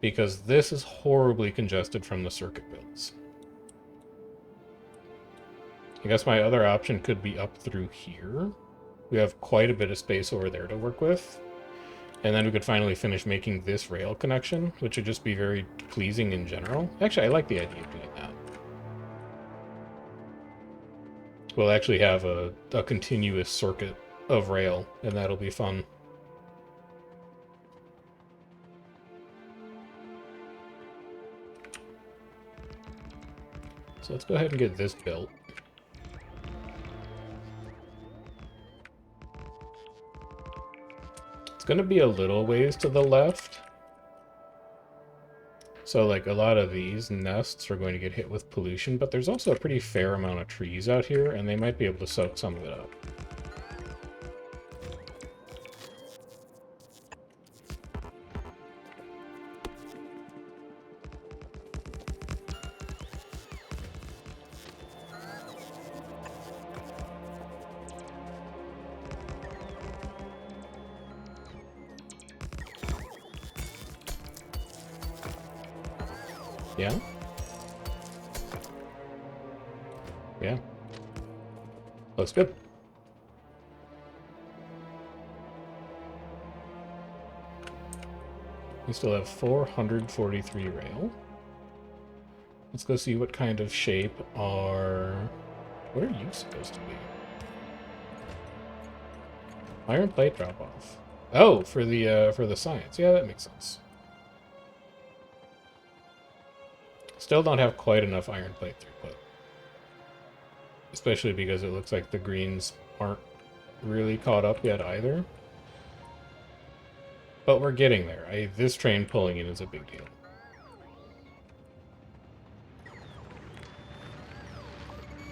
Because this is horribly congested from the circuit builds. I guess my other option could be up through here. We have quite a bit of space over there to work with. And then we could finally finish making this rail connection, which would just be very pleasing in general. Actually, I like the idea of doing that. We'll actually have a continuous circuit of rail, and that'll be fun. So let's go ahead and get this built. It's going to be a little ways to the left. So, like, a lot of these nests are going to get hit with pollution, but there's also a pretty fair amount of trees out here, and they might be able to soak some of it up. Yeah? Yeah. Looks good. We still have 443 rail. Let's go see what kind of shape are... What are you supposed to be? Iron plate drop-off. Oh, for the science. Yeah, that makes sense. Still don't have quite enough iron plate throughput. Especially because it looks like the greens aren't really caught up yet either. But we're getting there. This train pulling in is a big deal.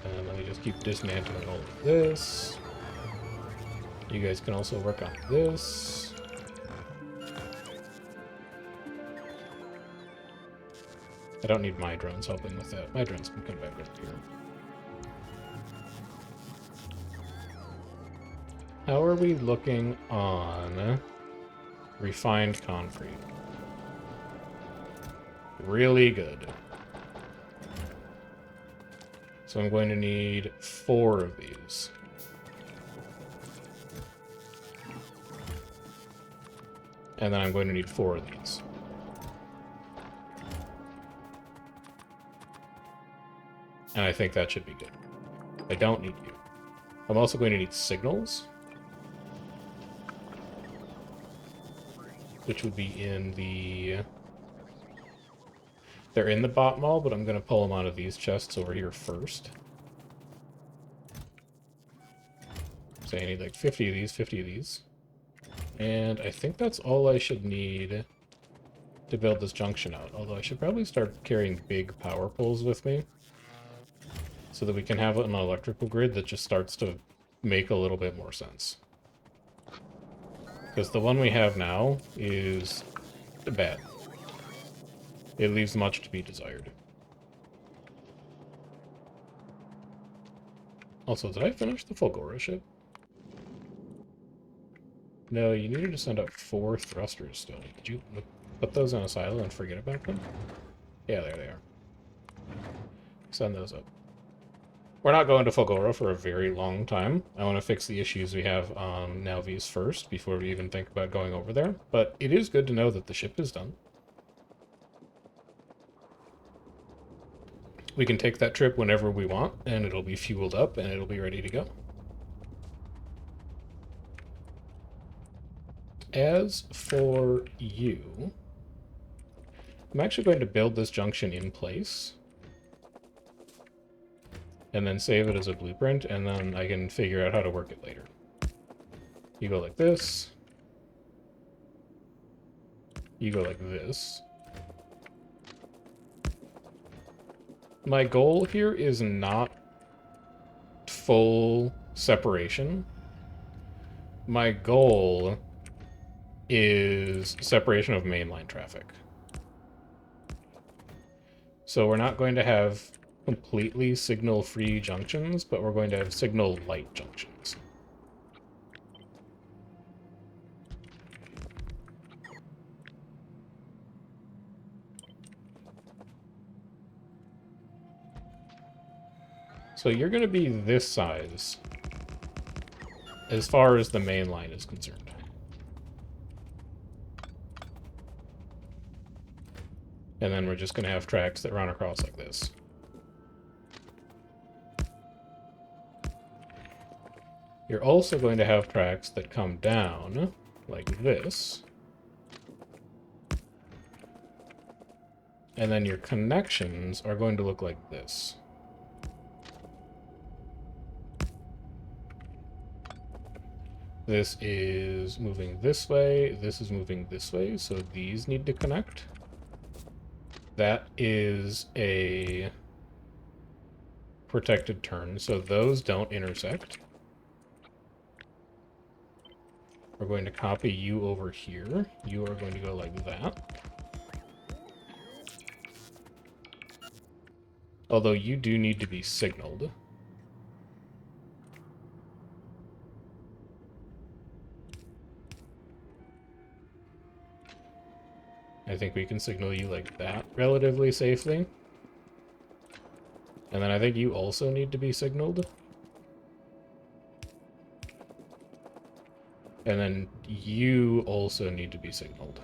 And let me just keep dismantling all of this. You guys can also work on this. I don't need my drones helping with that. My drones can come back over here. How are we looking on refined concrete? Really good. So I'm going to need 4 of these. And then I'm going to need 4 of these. And I think that should be good. I don't need you. I'm also going to need signals. Which would be in the... They're in the bot mall, but I'm going to pull them out of these chests over here first. So I need like 50 of these, 50 of these. And I think that's all I should need to build this junction out. Although I should probably start carrying big power poles with me, so that we can have an electrical grid that just starts to make a little bit more sense. Because the one we have now is bad. It leaves much to be desired. Also, did I finish the Fulgora ship? No, you needed to send up 4 thrusters still. Did you put those in a silo and forget about them? Yeah, there they are. Send those up. We're not going to Fulgora for a very long time. I want to fix the issues we have on Nalvi's first before we even think about going over there. But it is good to know that the ship is done. We can take that trip whenever we want, and it'll be fueled up, and it'll be ready to go. As for you, I'm actually going to build this junction in place. And then save it as a blueprint, and then I can figure out how to work it later. You go like this. You go like this. My goal here is not full separation. My goal is separation of mainline traffic. So we're not going to have completely signal-free junctions, but we're going to have signal-light junctions. So you're going to be this size as far as the main line is concerned. And then we're just going to have tracks that run across like this. You're also going to have tracks that come down like this. And then your connections are going to look like this. This is moving this way, this is moving this way, so these need to connect. That is a protected turn, so those don't intersect. We're going to copy you over here. You are going to go like that. Although you do need to be signaled. I think we can signal you like that relatively safely. And then I think you also need to be signaled. And then you also need to be signaled.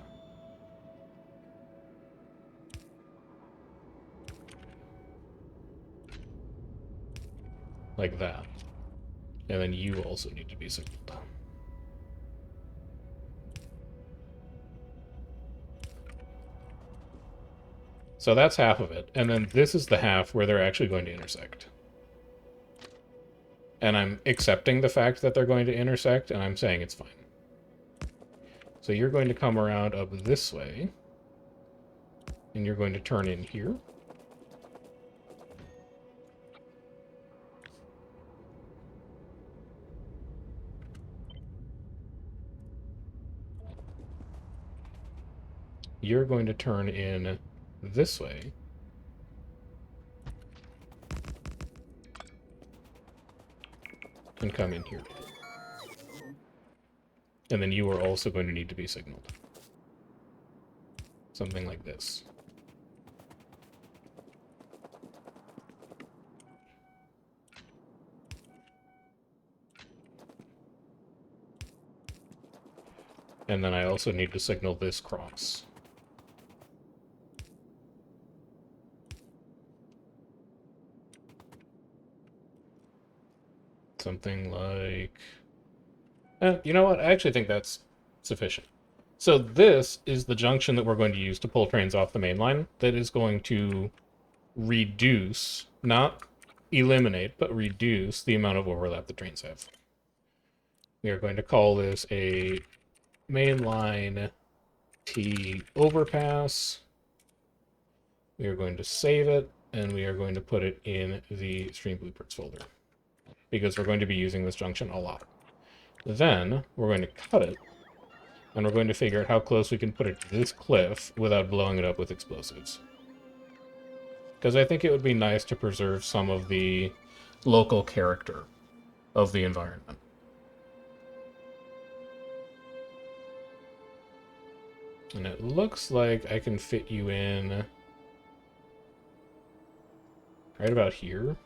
Like that. And then you also need to be signaled. So that's half of it. And then this is the half where they're actually going to intersect. And I'm accepting the fact that they're going to intersect, and I'm saying it's fine. So you're going to come around up this way. And you're going to turn in here. You're going to turn in this way. And come in here. And then you are also going to need to be signaled. Something like this. And then I also need to signal this cross. Something like... you know what? I actually think that's sufficient. So this is the junction that we're going to use to pull trains off the main line. That is going to reduce, not eliminate, but reduce the amount of overlap the trains have. We are going to call this a mainline T overpass. We are going to save it, and we are going to put it in the Stream Blueprints folder. because we're going to be using this junction a lot. Then we're going to cut it, and we're going to figure out how close we can put it to this cliff without blowing it up with explosives. Because I think it would be nice to preserve some of the local character of the environment. And it looks like I can fit you in right about here.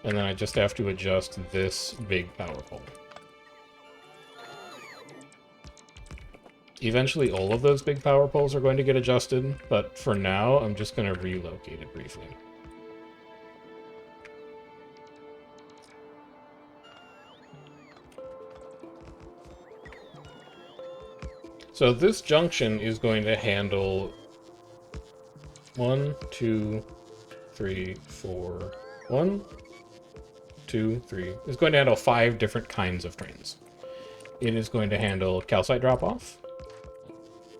And then I just have to adjust this big power pole. Eventually all of those big power poles are going to get adjusted, but for now I'm just going to relocate it briefly. So this junction is going to handle 1, 2, 3, 4, 1, 2, 3. It's going to handle 5 different kinds of trains. It is going to handle calcite drop-off.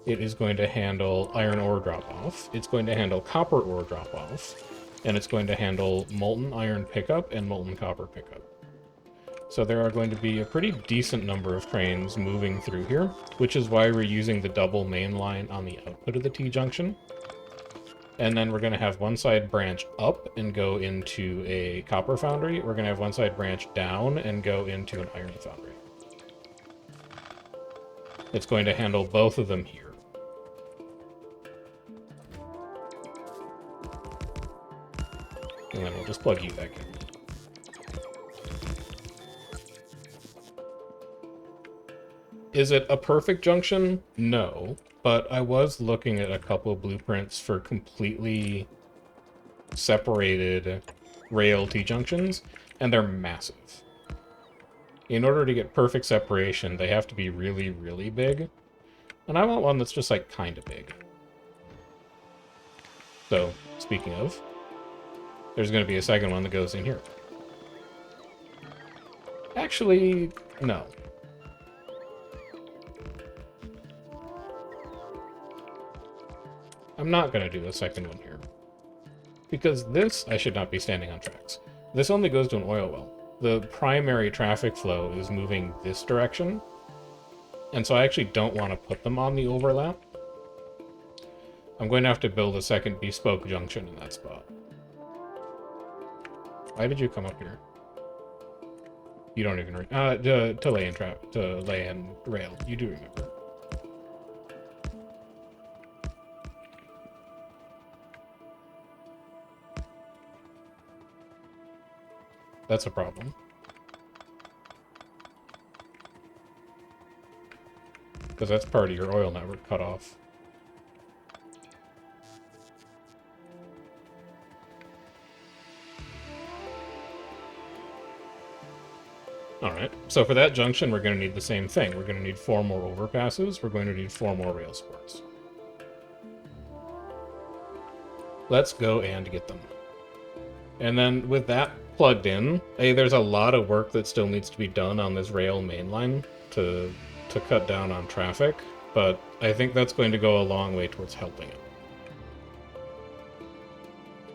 It is going to handle iron ore drop-off. It's going to handle copper ore drop-off. And it's going to handle molten iron pickup and molten copper pickup. So there are going to be a pretty decent number of trains moving through here, which is why we're using the double main line on the output of the T-junction. And then we're going to have one side branch up and go into a copper foundry. We're going to have one side branch down and go into an iron foundry. It's going to handle both of them here. And then we'll just plug you back in. Is it a perfect junction? No, but I was looking at a couple of blueprints for completely separated rail T-junctions, and they're massive. In order to get perfect separation, they have to be really, really big, and I want one that's just, like, kind of big. So, speaking of, there's going to be a second one that goes in here. Actually, no. I'm not going to do a second one here. Because this, I should not be standing on tracks. This only goes to an oil well. The primary traffic flow is moving this direction. And so I actually don't want to put them on the overlap. I'm going to have to build a second bespoke junction in that spot. Why did you come up here? You don't even... to lay in rail. You do remember. That's a problem. Because that's part of your oil network cut off. Alright, so for that junction, we're going to need the same thing. We're going to need 4 more overpasses. We're going to need 4 more rail supports. Let's go and get them. And then with that plugged in, there's a lot of work that still needs to be done on this rail mainline to cut down on traffic, but I think that's going to go a long way towards helping it.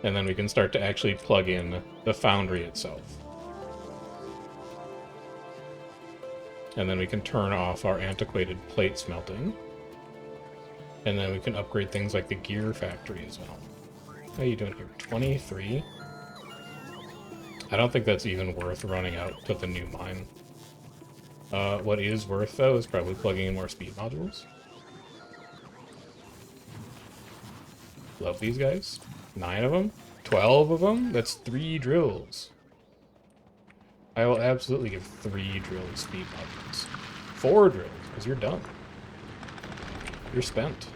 And then we can start to actually plug in the foundry itself. And then we can turn off our antiquated plate smelting. And then we can upgrade things like the gear factory as well. How are you doing here? 23? I don't think that's even worth running out to the new mine. What is worth, though, is probably plugging in more speed modules. Love these guys. 9 of them? 12 of them? That's 3 drills. I will absolutely give 3 drill speed modules. 4 drills, because you're done. You're spent.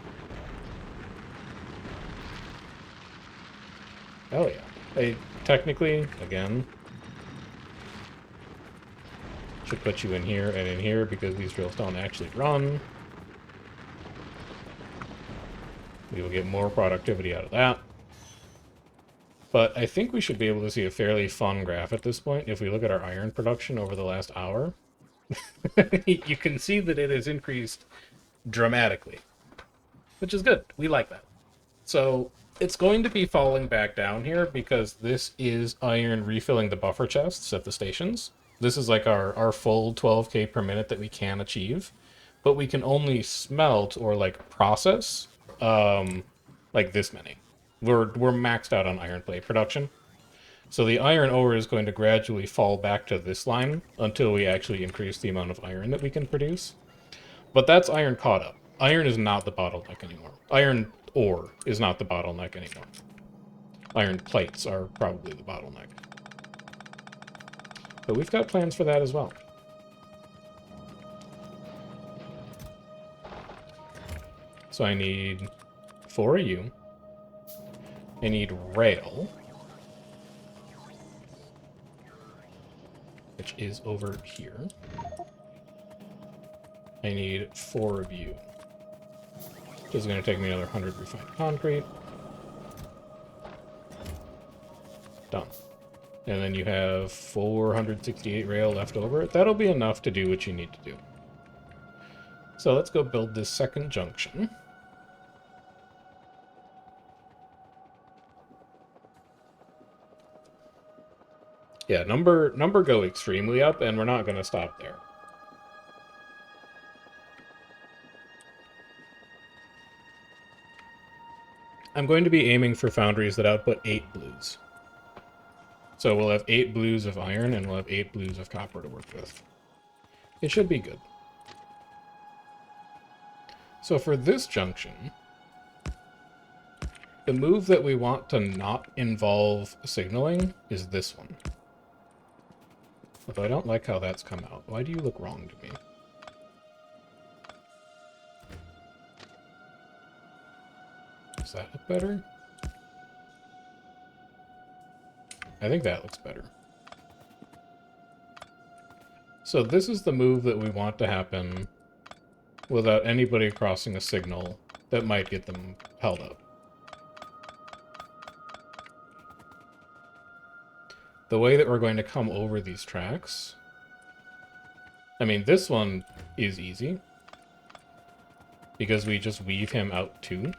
Hell yeah. Technically, again, should put you in here and in here because these drills don't actually run. We will get more productivity out of that. But I think we should be able to see a fairly fun graph at this point. If we look at our iron production over the last hour, you can see that it has increased dramatically, which is good. We like that. So It's going to be falling back down here because this is iron refilling the buffer chests at the stations. This is like our full 12k per minute that we can achieve, but we can only smelt or like process like this many. We're maxed out on iron plate production. So the iron ore is going to gradually fall back to this line until we actually increase the amount of iron that we can produce. But that's iron caught up. Iron is not the bottleneck anymore. Iron ore is not the bottleneck anymore. Iron plates are probably the bottleneck. But we've got plans for that as well. So I need 4 of you. I need rail, which is over here. I need 4 of you, which is going to take me another 100 refined concrete. Done. And then you have 468 rail left over. That'll be enough to do what you need to do. So let's go build this second junction. Yeah, number go extremely up, and we're not going to stop there. I'm going to be aiming for foundries that output 8 blues. So we'll have 8 blues of iron, and we'll have 8 blues of copper to work with. It should be good. So for this junction, the move that we want to not involve signaling is this one. Although I don't like how that's come out. Why do you look wrong to me? Does that look better? I think that looks better. So this is the move that we want to happen without anybody crossing a signal that might get them held up. The way that we're going to come over these tracks... I mean, this one is easy, because we just weave him out too.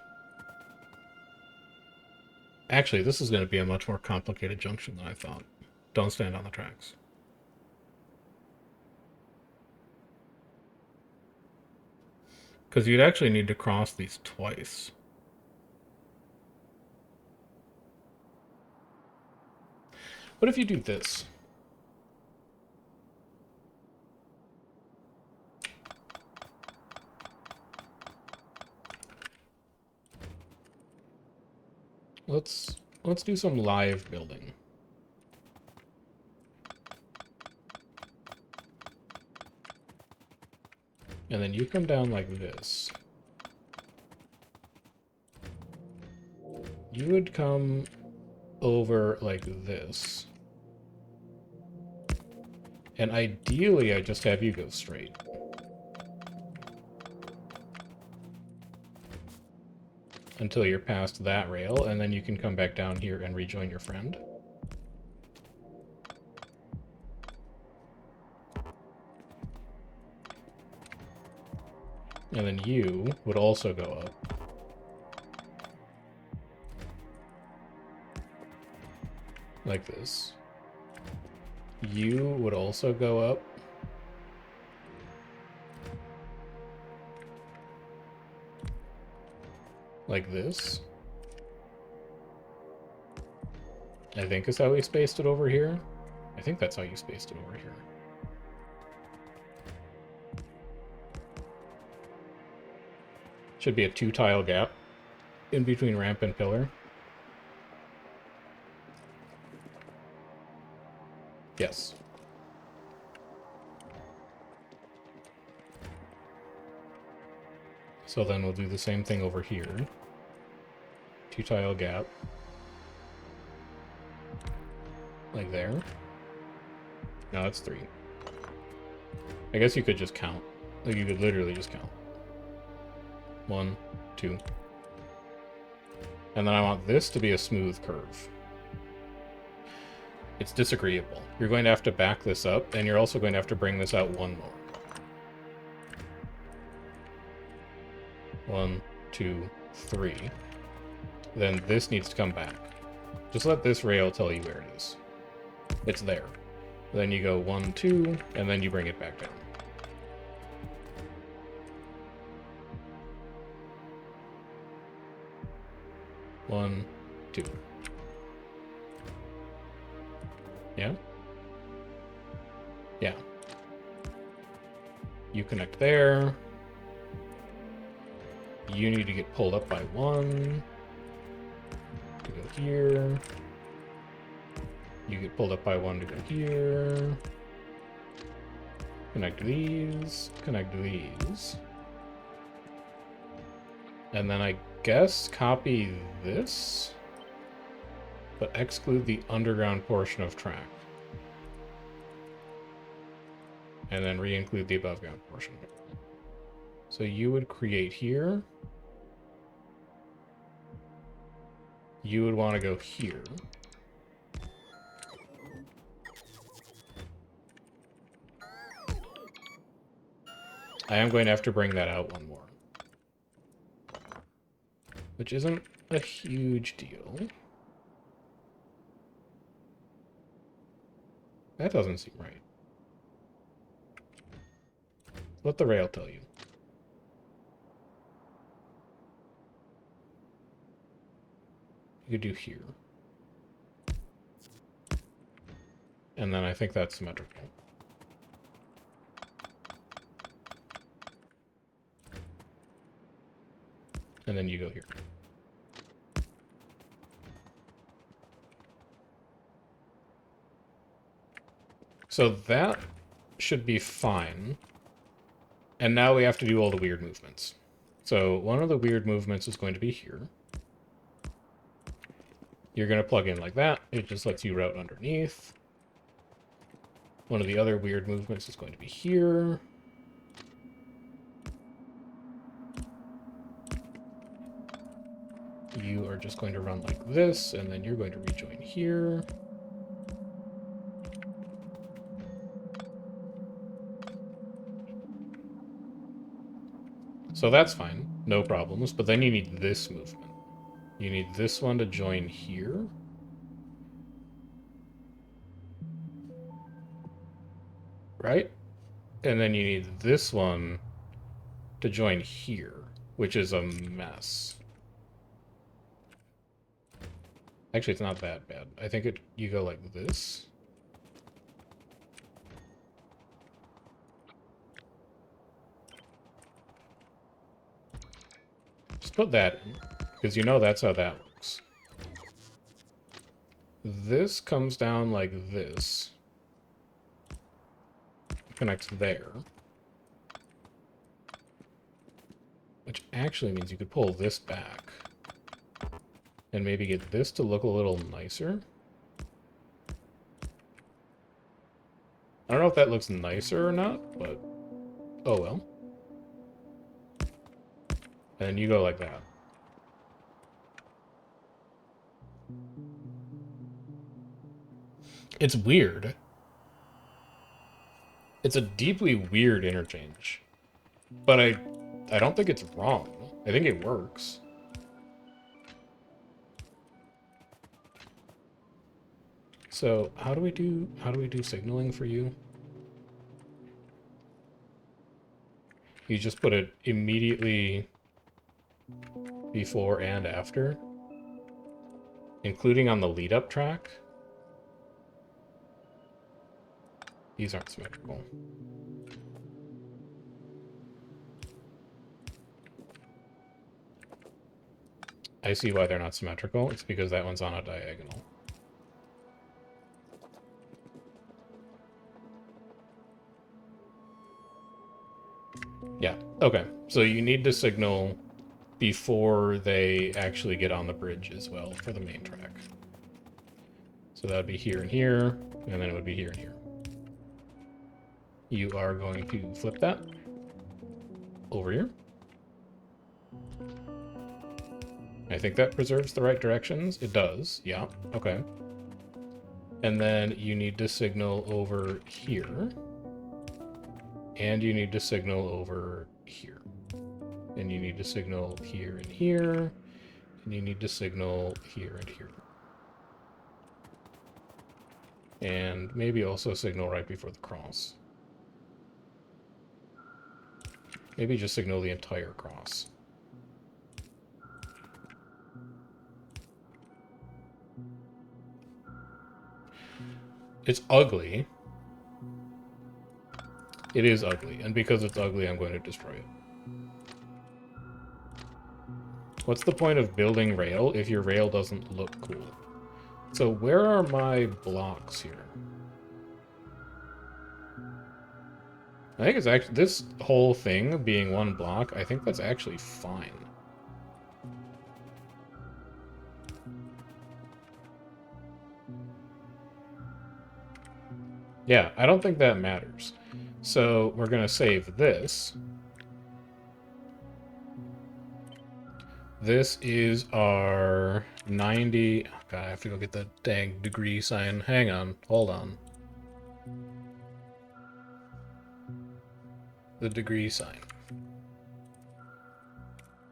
Actually, this is going to be a much more complicated junction than I thought. Don't stand on the tracks. Because you'd actually need to cross these twice. What if you do this? Let's do some live building. And then you come down like this. You would come over like this. And ideally, I just have you go straight. Until you're past that rail, and then you can come back down here and rejoin your friend. And then you would also go up. Like this. You would also go up. Like this. I think is how we spaced it over here. I think that's how you spaced it over here. Should be a 2-tile gap in between ramp and pillar. Yes. So then we'll do the same thing over here. 2-tile gap. Like there. No, it's 3. I guess you could just count. Like, you could literally just count. 1, 2. And then I want this to be a smooth curve. It's disagreeable. You're going to have to back this up, and you're also going to have to bring this out 1 more. 1, 2, 3. then this needs to come back. Just let this rail tell you where it is. It's there. Then you go 1, 2, and then you bring it back down. One, 2. Yeah? Yeah. You connect there. You need to get pulled up by 1. To go here. You get pulled up by 1 to go here. Connect these. Connect these. And then I guess copy this, but exclude the underground portion of track. And then re-include the above ground portion. So you would create here. You would want to go here. I am going to have to bring that out 1 more. Which isn't a huge deal. That doesn't seem right. Let the rail tell you. You could do here. And then I think that's symmetrical. And then you go here. So that should be fine. And now we have to do all the weird movements. So one of the weird movements is going to be here. You're going to plug in like that. It just lets you route underneath. One of the other weird movements is going to be here. You are just going to run like this, and then you're going to rejoin here. So that's fine, no problems, but then you need this movement. You need this one to join here. Right? And then you need this one to join here, which is a mess. Actually, it's not that bad. I think you go like this. Just put that in, because you know that's how that works. This comes down like this. Connects there. Which actually means you could pull this back. And maybe get this to look a little nicer. I don't know if that looks nicer or not, but oh well. And you go like that. It's weird. It's a deeply weird interchange. But I don't think it's wrong. I think it works. So how do we do signaling for you? You just put it immediately before and after, including on the lead up track. These aren't symmetrical. I see why they're not symmetrical. It's because that one's on a diagonal. Yeah, okay. So you need to signal before they actually get on the bridge as well for the main track. So that would be here and here, and then it would be here and here. You are going to flip that over here. I think that preserves the right directions. It does, yeah, okay. And then you need to signal over here. And you need to signal over here. And you need to signal here and here. And you need to signal here and here. And maybe also signal right before the cross. Maybe just signal the entire cross. It's ugly. It is ugly, and because it's ugly, I'm going to destroy it. What's the point of building rail if your rail doesn't look cool? So where are my blocks here? I think it's actually, this whole thing being one block, I think that's actually fine. Yeah, I don't think that matters. So we're going to save this. This is our 90... Oh God, I have to go get the dang degree sign. Hang on. Hold on. The degree sign.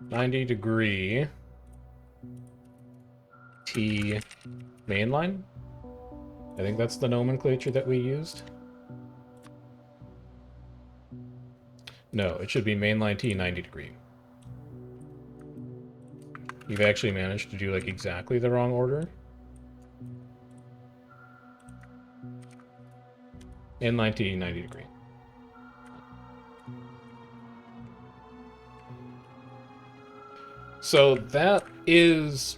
90 degree T mainline? I think that's the nomenclature that we used. No, it should be mainline T 90 degree. You've actually managed to do like exactly the wrong order. Inline T 90 degree. So that is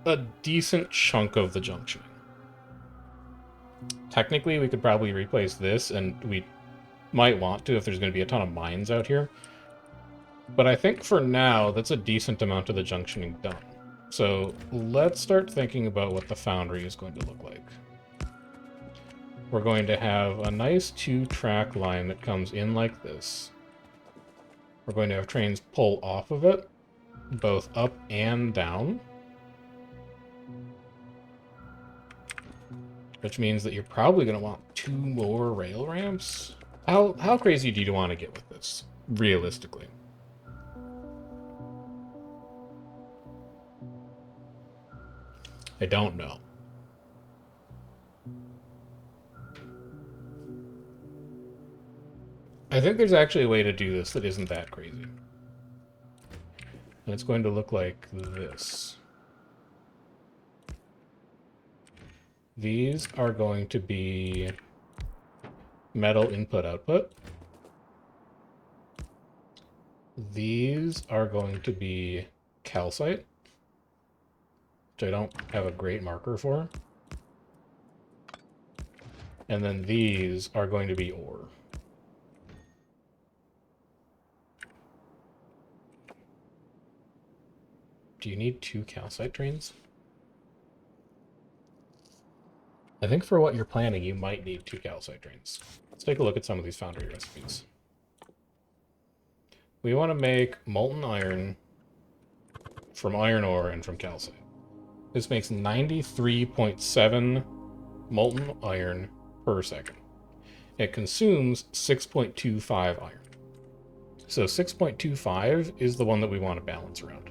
a decent chunk of the junctioning. Technically, we could probably replace this, and we might want to if there's going to be a ton of mines out here. But I think for now, that's a decent amount of the junctioning done. So let's start thinking about what the foundry is going to look like. We're going to have a nice 2-track line that comes in like this. We're going to have trains pull off of it, both up and down. Which means that you're probably going to want 2 more rail ramps. How crazy do you want to get with this, realistically? I don't know. I think there's actually a way to do this that isn't that crazy. And it's going to look like this. These are going to be metal input-output. These are going to be calcite, which I don't have a great marker for. And then these are going to be ore. Do you need 2 calcite trains? I think for what you're planning, you might need 2 calcite trains. Let's take a look at some of these foundry recipes. We want to make molten iron from iron ore and from calcite. This makes 93.7 molten iron per second. It consumes 6.25 iron. So 6.25 is the one that we want to balance around.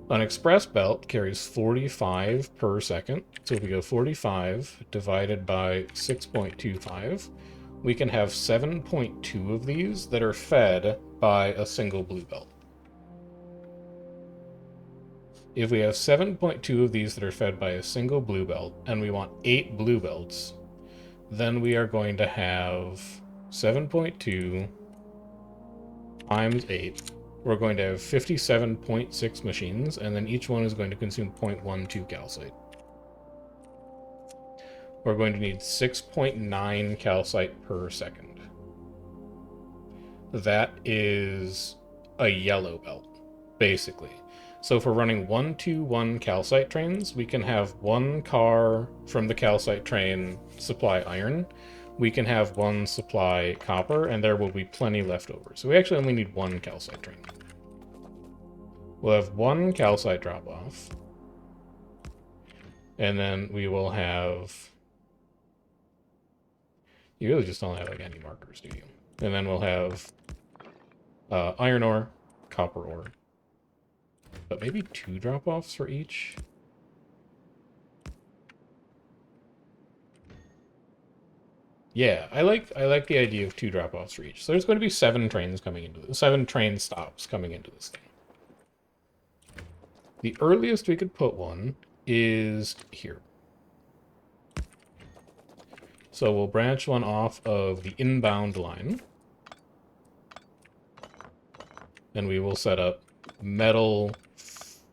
An express belt carries 45 per second. So if we go 45 divided by 6.25, we can have 7.2 of these that are fed by a single blue belt. If we have 7.2 of these that are fed by a single blue belt, and we want 8 blue belts, then we are going to have 7.2 times 8. We're going to have 57.6 machines, and then each one is going to consume 0.12 calcite. We're going to need 6.9 calcite per second. That is a yellow belt, basically. So if we're running 1-2-1 calcite trains, we can have 1 car from the calcite train supply iron. We can have 1 supply copper, and there will be plenty left over. So we actually only need 1 calcite train. We'll have 1 calcite drop-off. And then we will have... You really just don't have like any markers, do you? And then we'll have iron ore, copper ore. But maybe 2 drop-offs for each? Yeah, I like the idea of 2 drop-offs for each. So there's going to be 7 trains coming into this, 7 train stops coming into this thing. The earliest we could put one is here. So we'll branch one off of the inbound line. And we will set up metal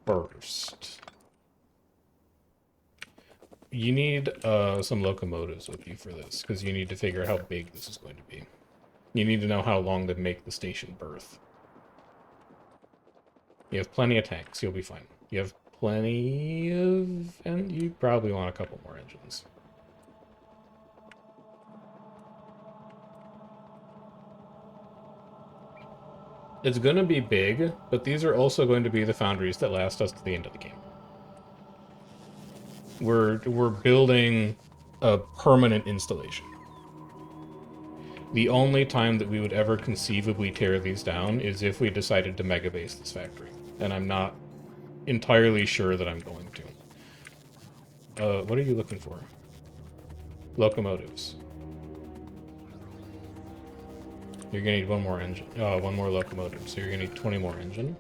first. You need some locomotives with you for this, because you need to figure out how big this is going to be. You need to know how long to make the station berth. You have plenty of tanks, you'll be fine. You have plenty of... and you probably want a couple more engines. It's going to be big, but these are also going to be the foundries that last us to the end of the game. We're building a permanent installation. The only time that we would ever conceivably tear these down is if we decided to mega base this factory. And I'm not entirely sure that I'm going to. What are you looking for? Locomotives. You're gonna need one more engine. One more locomotive, so you're gonna need 20 more engine.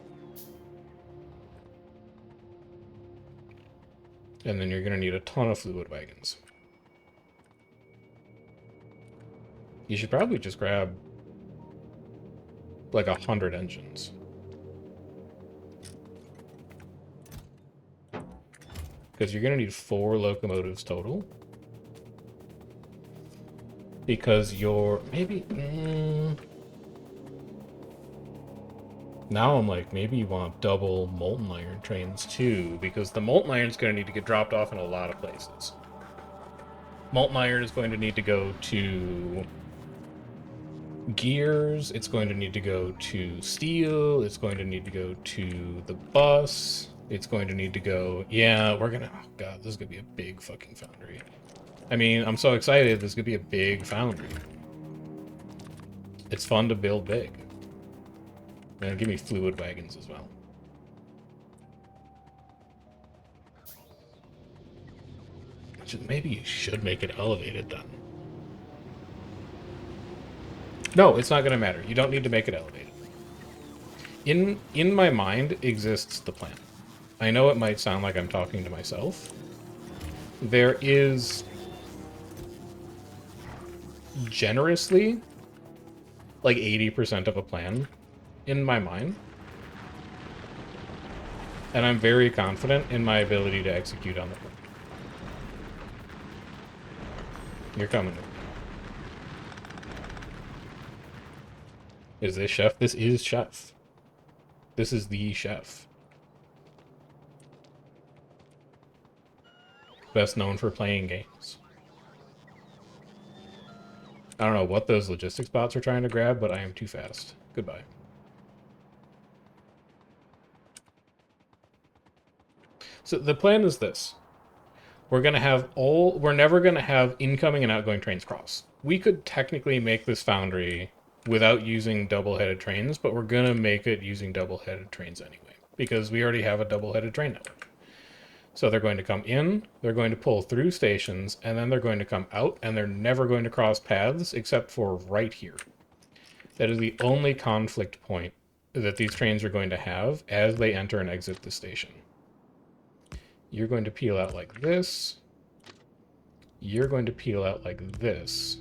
And then you're gonna need a ton of fluid wagons. You should probably just grab like 100 engines. Because you're gonna need 4 locomotives total. Because you're maybe... Now I'm like, maybe you want double molten iron trains too, because the molten iron is going to need to get dropped off in a lot of places. Molten iron is going to need to go to gears, it's going to need to go to steel, it's going to need to go to the bus, it's going to need to go... Yeah, we're gonna... Oh god, this is gonna be a big fucking foundry. I mean, I'm so excited, this is gonna be a big foundry. It's fun to build big. And give me fluid wagons as well. Maybe you should make it elevated then. No, it's not going to matter. You don't need to make it elevated. In my mind exists the plan. I know it might sound like I'm talking to myself. There is generously like 80% of a plan in my mind. And I'm very confident in my ability to execute on the plan. You're coming. Is this Chef? This is Chef. This is the Chef. Best known for playing games. I don't know what those logistics bots are trying to grab, but I am too fast. Goodbye. So the plan is this. We're never going to have incoming and outgoing trains cross. We could technically make this foundry without using double-headed trains, but we're going to make it using double-headed trains anyway, because we already have a double-headed train network. So they're going to come in, they're going to pull through stations, and then they're going to come out, and they're never going to cross paths except for right here. That is the only conflict point that these trains are going to have as they enter and exit the station. You're going to peel out like this. You're going to peel out like this.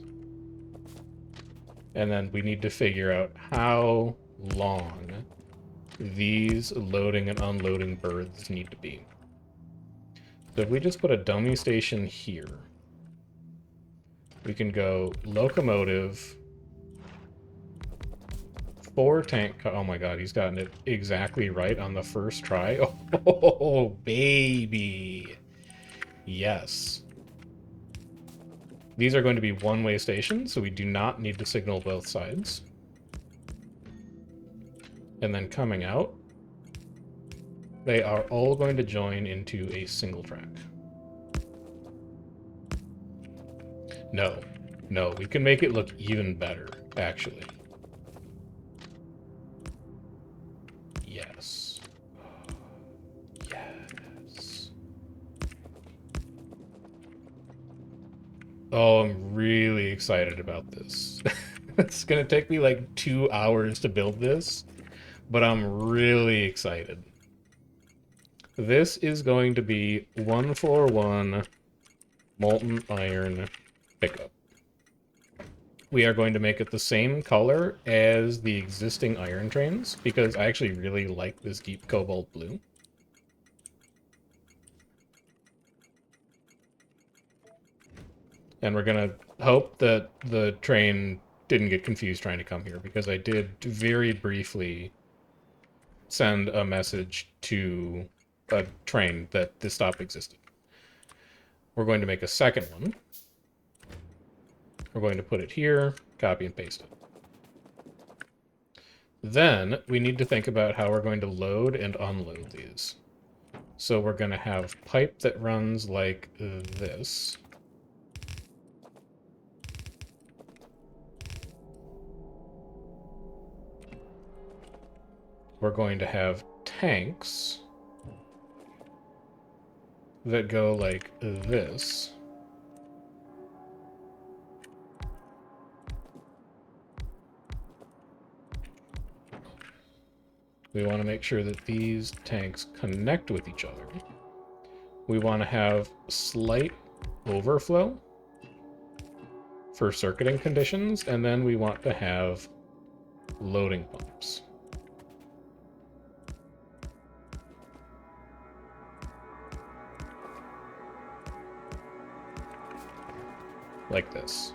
And then we need to figure out how long these loading and unloading berths need to be. So if we just put a dummy station here, we can go locomotive, 4 tank... Oh my god, he's gotten it exactly right on the first try. Oh, baby. Yes. These are going to be one-way stations, so we do not need to signal both sides. And then coming out, they are all going to join into a single track. No. No, we can make it look even better, actually. Yes. Oh, I'm really excited about this. It's gonna take me like 2 hours to build this, but I'm really excited. This is going to be 141 molten iron pickup. We are going to make it the same color as the existing iron trains, because I actually really like this deep cobalt blue. And we're gonna hope that the train didn't get confused trying to come here, because I did very briefly send a message to a train that this stop existed. We're going to make a second one. We're going to put it here, copy and paste it. Then we need to think about how we're going to load and unload these. So we're going to have pipe that runs like this. We're going to have tanks that go like this. We want to make sure that these tanks connect with each other. We want to have slight overflow for circuiting conditions, and then we want to have loading pumps. Like this.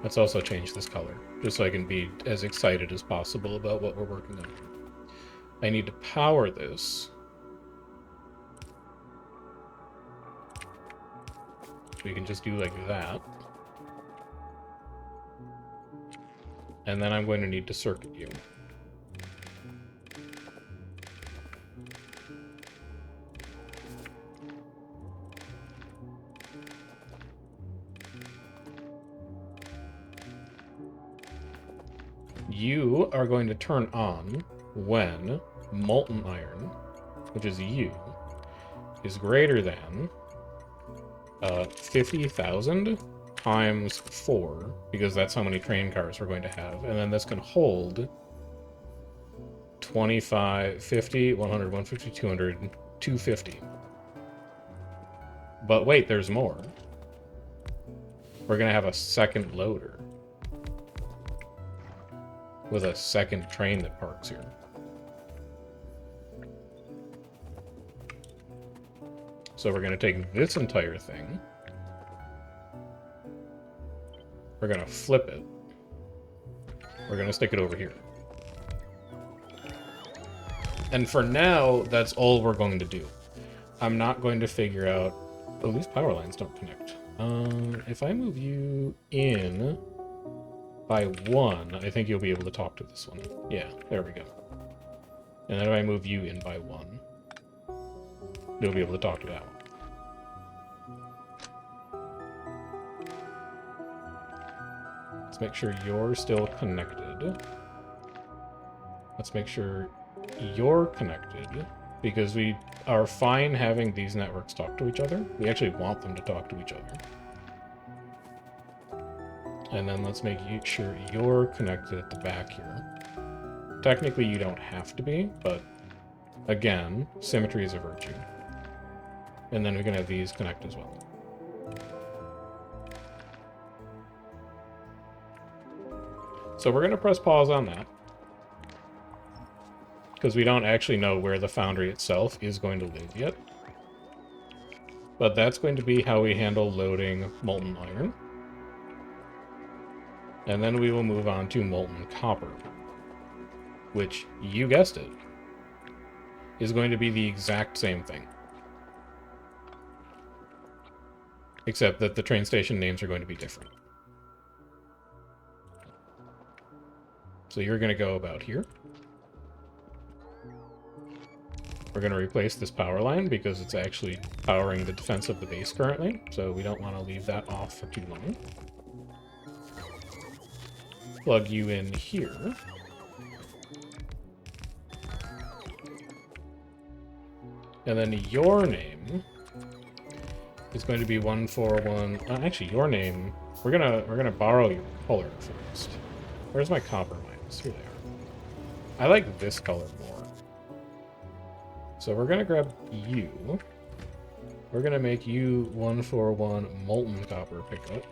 Let's also change this color, just so I can be as excited as possible about what we're working on. I need to power this. We can just do like that. And then I'm going to need to circuit you. You are going to turn on when molten iron, which is U, is greater than 50,000 times 4, because that's how many train cars we're going to have. And then this can hold 25, 50, 100, 150, 200, 250. But wait, there's more. We're going to have a second loader with a second train that parks here. So we're going to take this entire thing. We're going to flip it. We're going to stick it over here. And for now, that's all we're going to do. I'm not going to figure out... Oh, these power lines don't connect. If I move you in by 1, I think you'll be able to talk to this one. Yeah, there we go. And then if I move you in by 1, you'll be able to talk to that one. Let's make sure you're still connected. Let's make sure you're connected, because we are fine having these networks talk to each other. We actually want them to talk to each other. And then let's make sure you're connected at the back here. Technically, you don't have to be, but again, symmetry is a virtue. And then we can have these connect as well. So we're going to press pause on that, because we don't actually know where the foundry itself is going to live yet. But that's going to be how we handle loading molten iron. And then we will move on to molten copper, which, you guessed it, is going to be the exact same thing. Except that the train station names are going to be different. So you're going to go about here. We're going to replace this power line because it's actually powering the defense of the base currently, so we don't want to leave that off for too long. Plug you in here. And then your name is going to be 141. Actually, your name. We're gonna borrow your color first. Where's my copper mines? Here they are. I like this color more. So we're gonna grab you. We're gonna make you 141 molten copper pickup.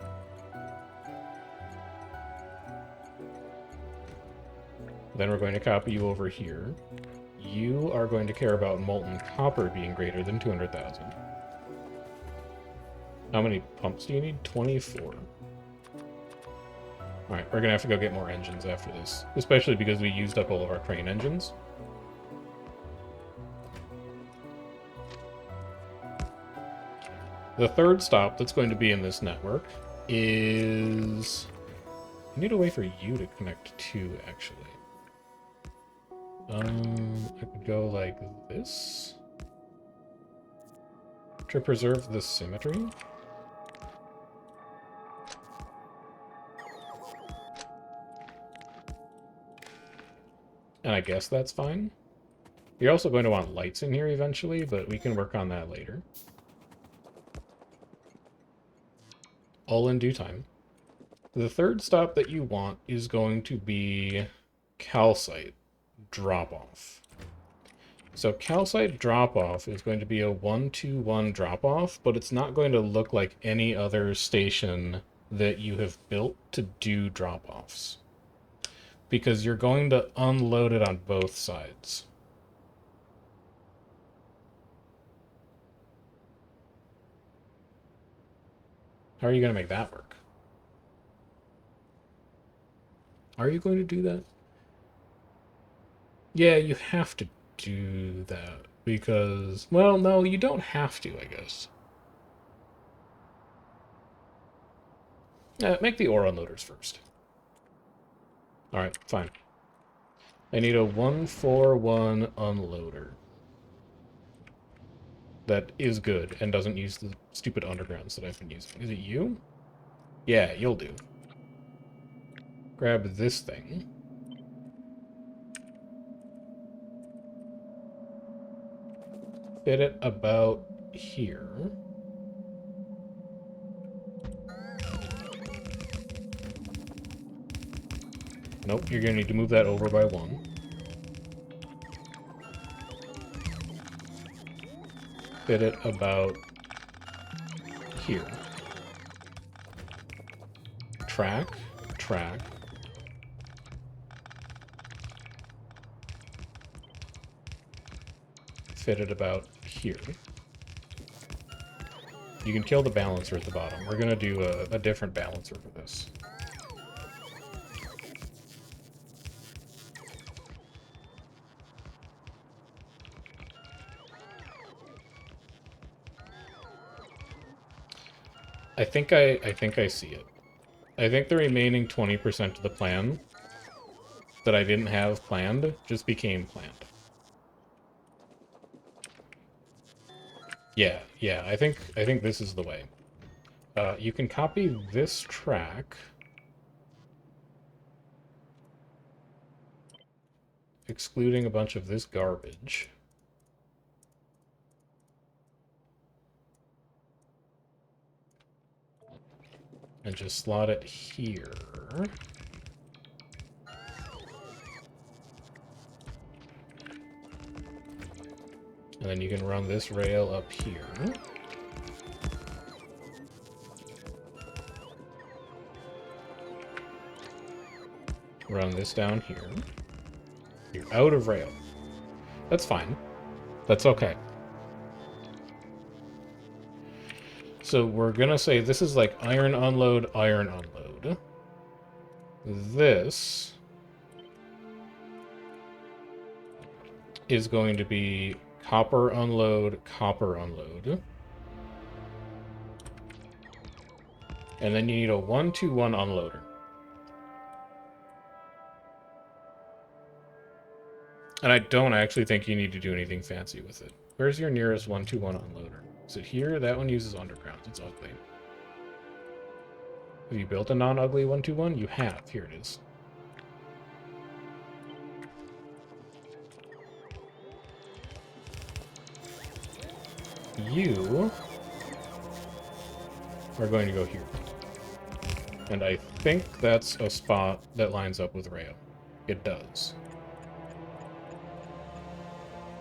Then we're going to copy you over here. You are going to care about molten copper being greater than 200,000. How many pumps do you need? 24. Alright, we're gonna have to go get more engines after this. Especially because we used up all of our crane engines. The third stop that's going to be in this network is... I need a way for you to connect to, actually. I could go like this. To preserve the symmetry. And I guess that's fine. You're also going to want lights in here eventually, but we can work on that later. All in due time. The third stop that you want is going to be calcite drop-off. So calcite drop-off is going to be a 1-2-1 drop-off, but it's not going to look like any other station that you have built to do drop-offs. Because you're going to unload it on both sides. How are you going to make that work? Are you going to do that? Yeah, you have to do that because, well, no, you don't have to, I guess. Make the ore unloaders first. Alright, fine. I need a 141 unloader. That is good and doesn't use the stupid undergrounds that I've been using. Is it you? Yeah, you'll do. Grab this thing. Fit it about here. Nope, you're gonna need to move that over by 1. Fit it about here. Track, track. Fit it about here. You can kill the balancer at the bottom. We're gonna do a different balancer for this. I think I see it. I think the remaining 20% of the plan that I didn't have planned just became planned. Yeah, I think this is the way. You can copy this track, excluding a bunch of this garbage. And just slot it here. And then you can run this rail up here. Run this down here. You're out of rail. That's fine. That's okay. So we're gonna say this is like iron unload, iron unload. This is going to be copper unload, copper unload. And then you need a 1-2-1 unloader. And I don't actually think you need to do anything fancy with it. Where's your nearest 1-2-1 unloader? Is it here? That one uses undergrounds. It's ugly. Have you built a non-ugly 1-2-1? You have. Here it is. You are going to go here. And I think that's a spot that lines up with rail. It does.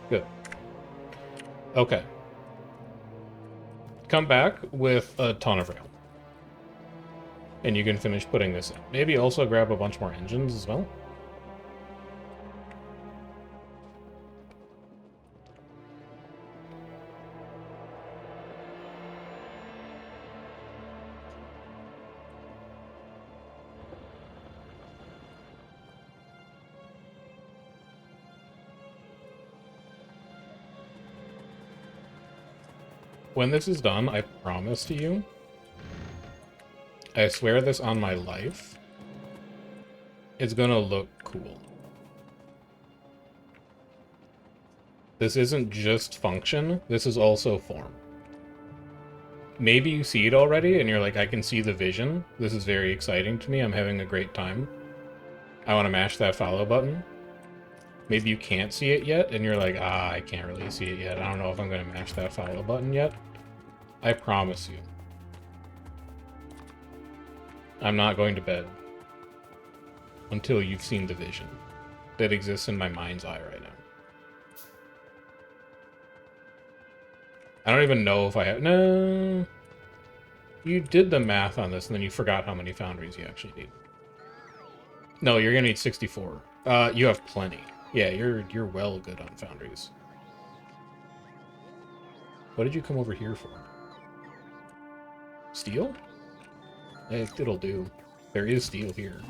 Good. Okay. Come back with a ton of rail. And you can finish putting this in. Maybe also grab a bunch more engines as well. When this is done, I promise to you, I swear this on my life, it's gonna look cool. This isn't just function, this is also form. Maybe you see it already and you're like, I can see the vision. This is very exciting to me. I'm having a great time. I want to mash that follow button. Maybe you can't see it yet and you're like, I can't really see it yet. I don't know if I'm going to mash that follow button yet. I promise you, I'm not going to bed until you've seen the vision that exists in my mind's eye right now. I don't even know if I have... No. You did the math on this, and then you forgot how many foundries you actually need. No, you're going to need 64. You have plenty. Yeah, you're well good on foundries. What did you come over here for? Steel? It'll do. There is steel here.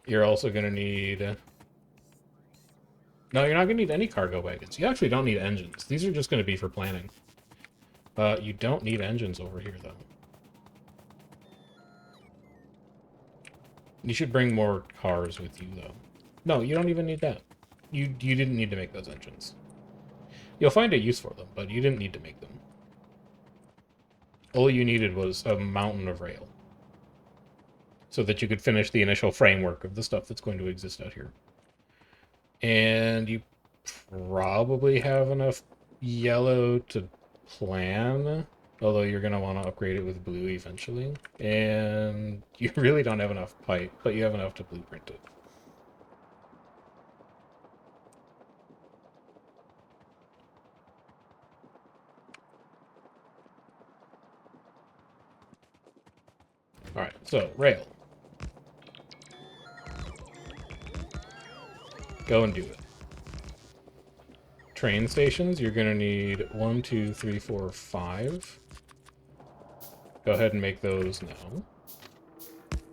You're also going to need... No, you're not going to need any cargo wagons. You actually don't need engines. These are just going to be for planning. You don't need engines over here, though. You should bring more cars with you, though. No, you don't even need that. You didn't need to make those engines. You'll find a use for them, but you didn't need to make them. All you needed was a mountain of rail. So that you could finish the initial framework of the stuff that's going to exist out here. And you probably have enough yellow to plan, although you're going to want to upgrade it with blue eventually. And you really don't have enough pipe, but you have enough to blueprint it. Alright, so rail. Go and do it. Train stations, you're going to need 1, 2, 3, 4, 5. Go ahead and make those now.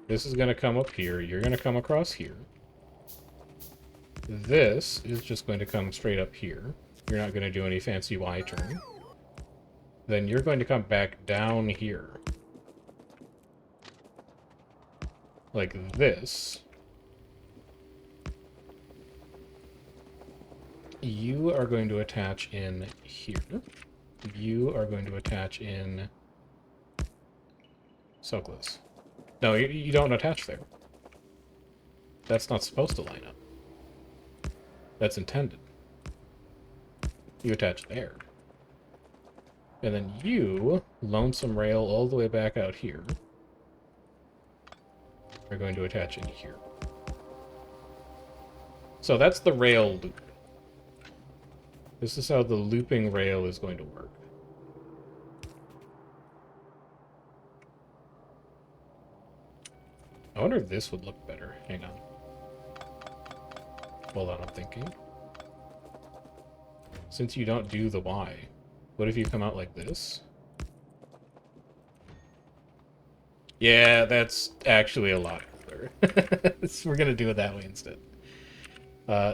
This is going to come up here. You're going to come across here. This is just going to come straight up here. You're not going to do any fancy Y-turn. Then you're going to come back down here. Like this. You are going to attach in here. You are going to attach in Sockless. No, you don't attach there. That's not supposed to line up. That's intended. You attach there. And then you, lonesome rail all the way back out here, are going to attach in here. So that's the rail loop. This is how the looping rail is going to work. I wonder if this would look better. Hang on. Hold on, I'm thinking. Since you don't do the Y, what if you come out like this? Yeah, that's actually a lot cooler. We're going to do it that way instead.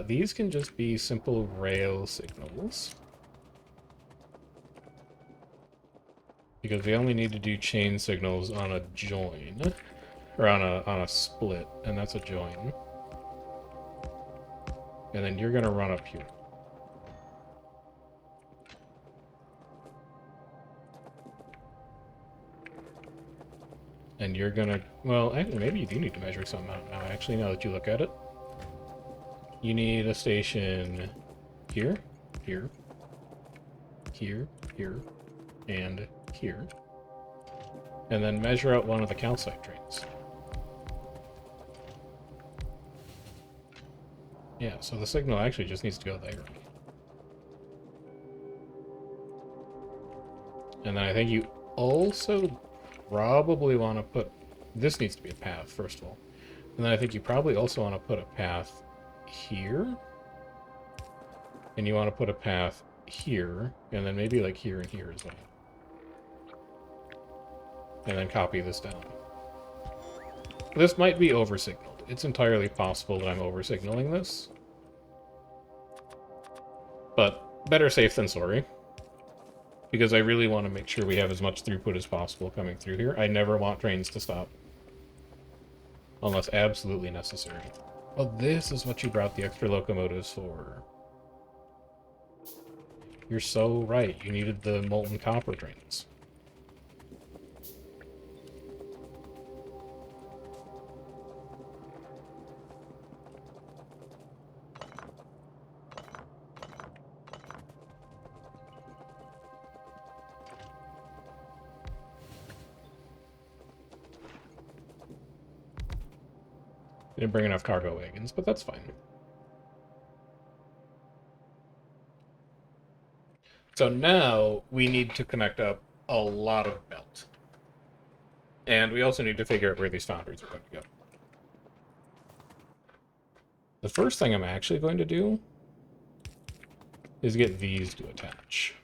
These can just be simple rail signals. Because we only need to do chain signals on a join. Or on a split, and that's a join. And then you're gonna run up here. And you're gonna... Well, actually, maybe you do need to measure something out now, actually, now that you look at it. You need a station here, here, here, here, and here. And then measure out one of the calcite drains. Yeah, so the signal actually just needs to go there. And then I think you also probably want to put... This needs to be a path, first of all. And then I think you probably also want to put a path here. And you want to put a path here. And then maybe like here and here as well. And then copy this down. This might be over-signaled. It's entirely possible that I'm over-signaling this. But better safe than sorry. Because I really want to make sure we have as much throughput as possible coming through here. I never want trains to stop. Unless absolutely necessary. Well, this is what you brought the extra locomotives for. You're so right. You needed the molten copper trains. Didn't bring enough cargo wagons, but that's fine. So now we need to connect up a lot of belt. And we also need to figure out where these foundries are going to go. The first thing I'm actually going to do is get these to attach.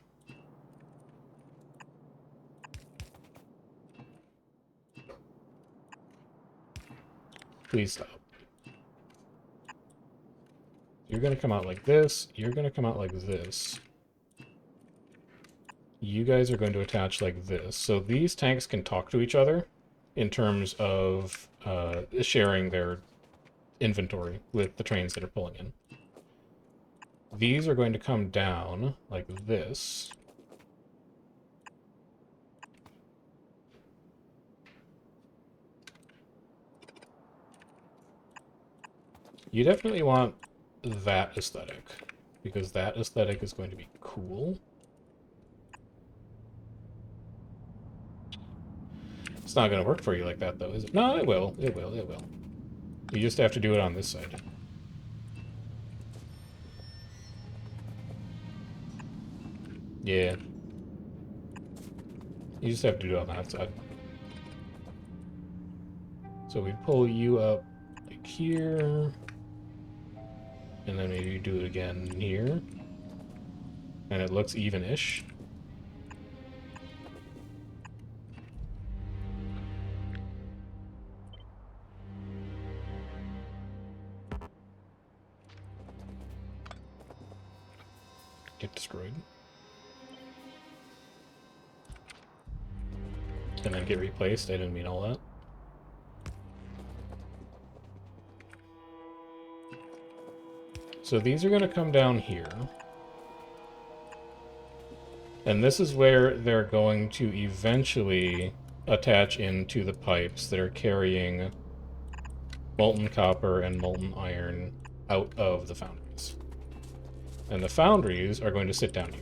Please stop. You're going to come out like this. You're going to come out like this. You guys are going to attach like this. So these tanks can talk to each other in terms of sharing their inventory with the trains that are pulling in. These are going to come down like this. You definitely want that aesthetic, because that aesthetic is going to be cool. It's not going to work for you like that, though, is it? No, it will. It will. It will. You just have to do it on this side. Yeah. You just have to do it on that side. So we pull you up like here. And then maybe do it again here. And it looks even-ish. Get destroyed. And then get replaced. I didn't mean all that. So these are going to come down here. And this is where they're going to eventually attach into the pipes that are carrying molten copper and molten iron out of the foundries. And the foundries are going to sit down here.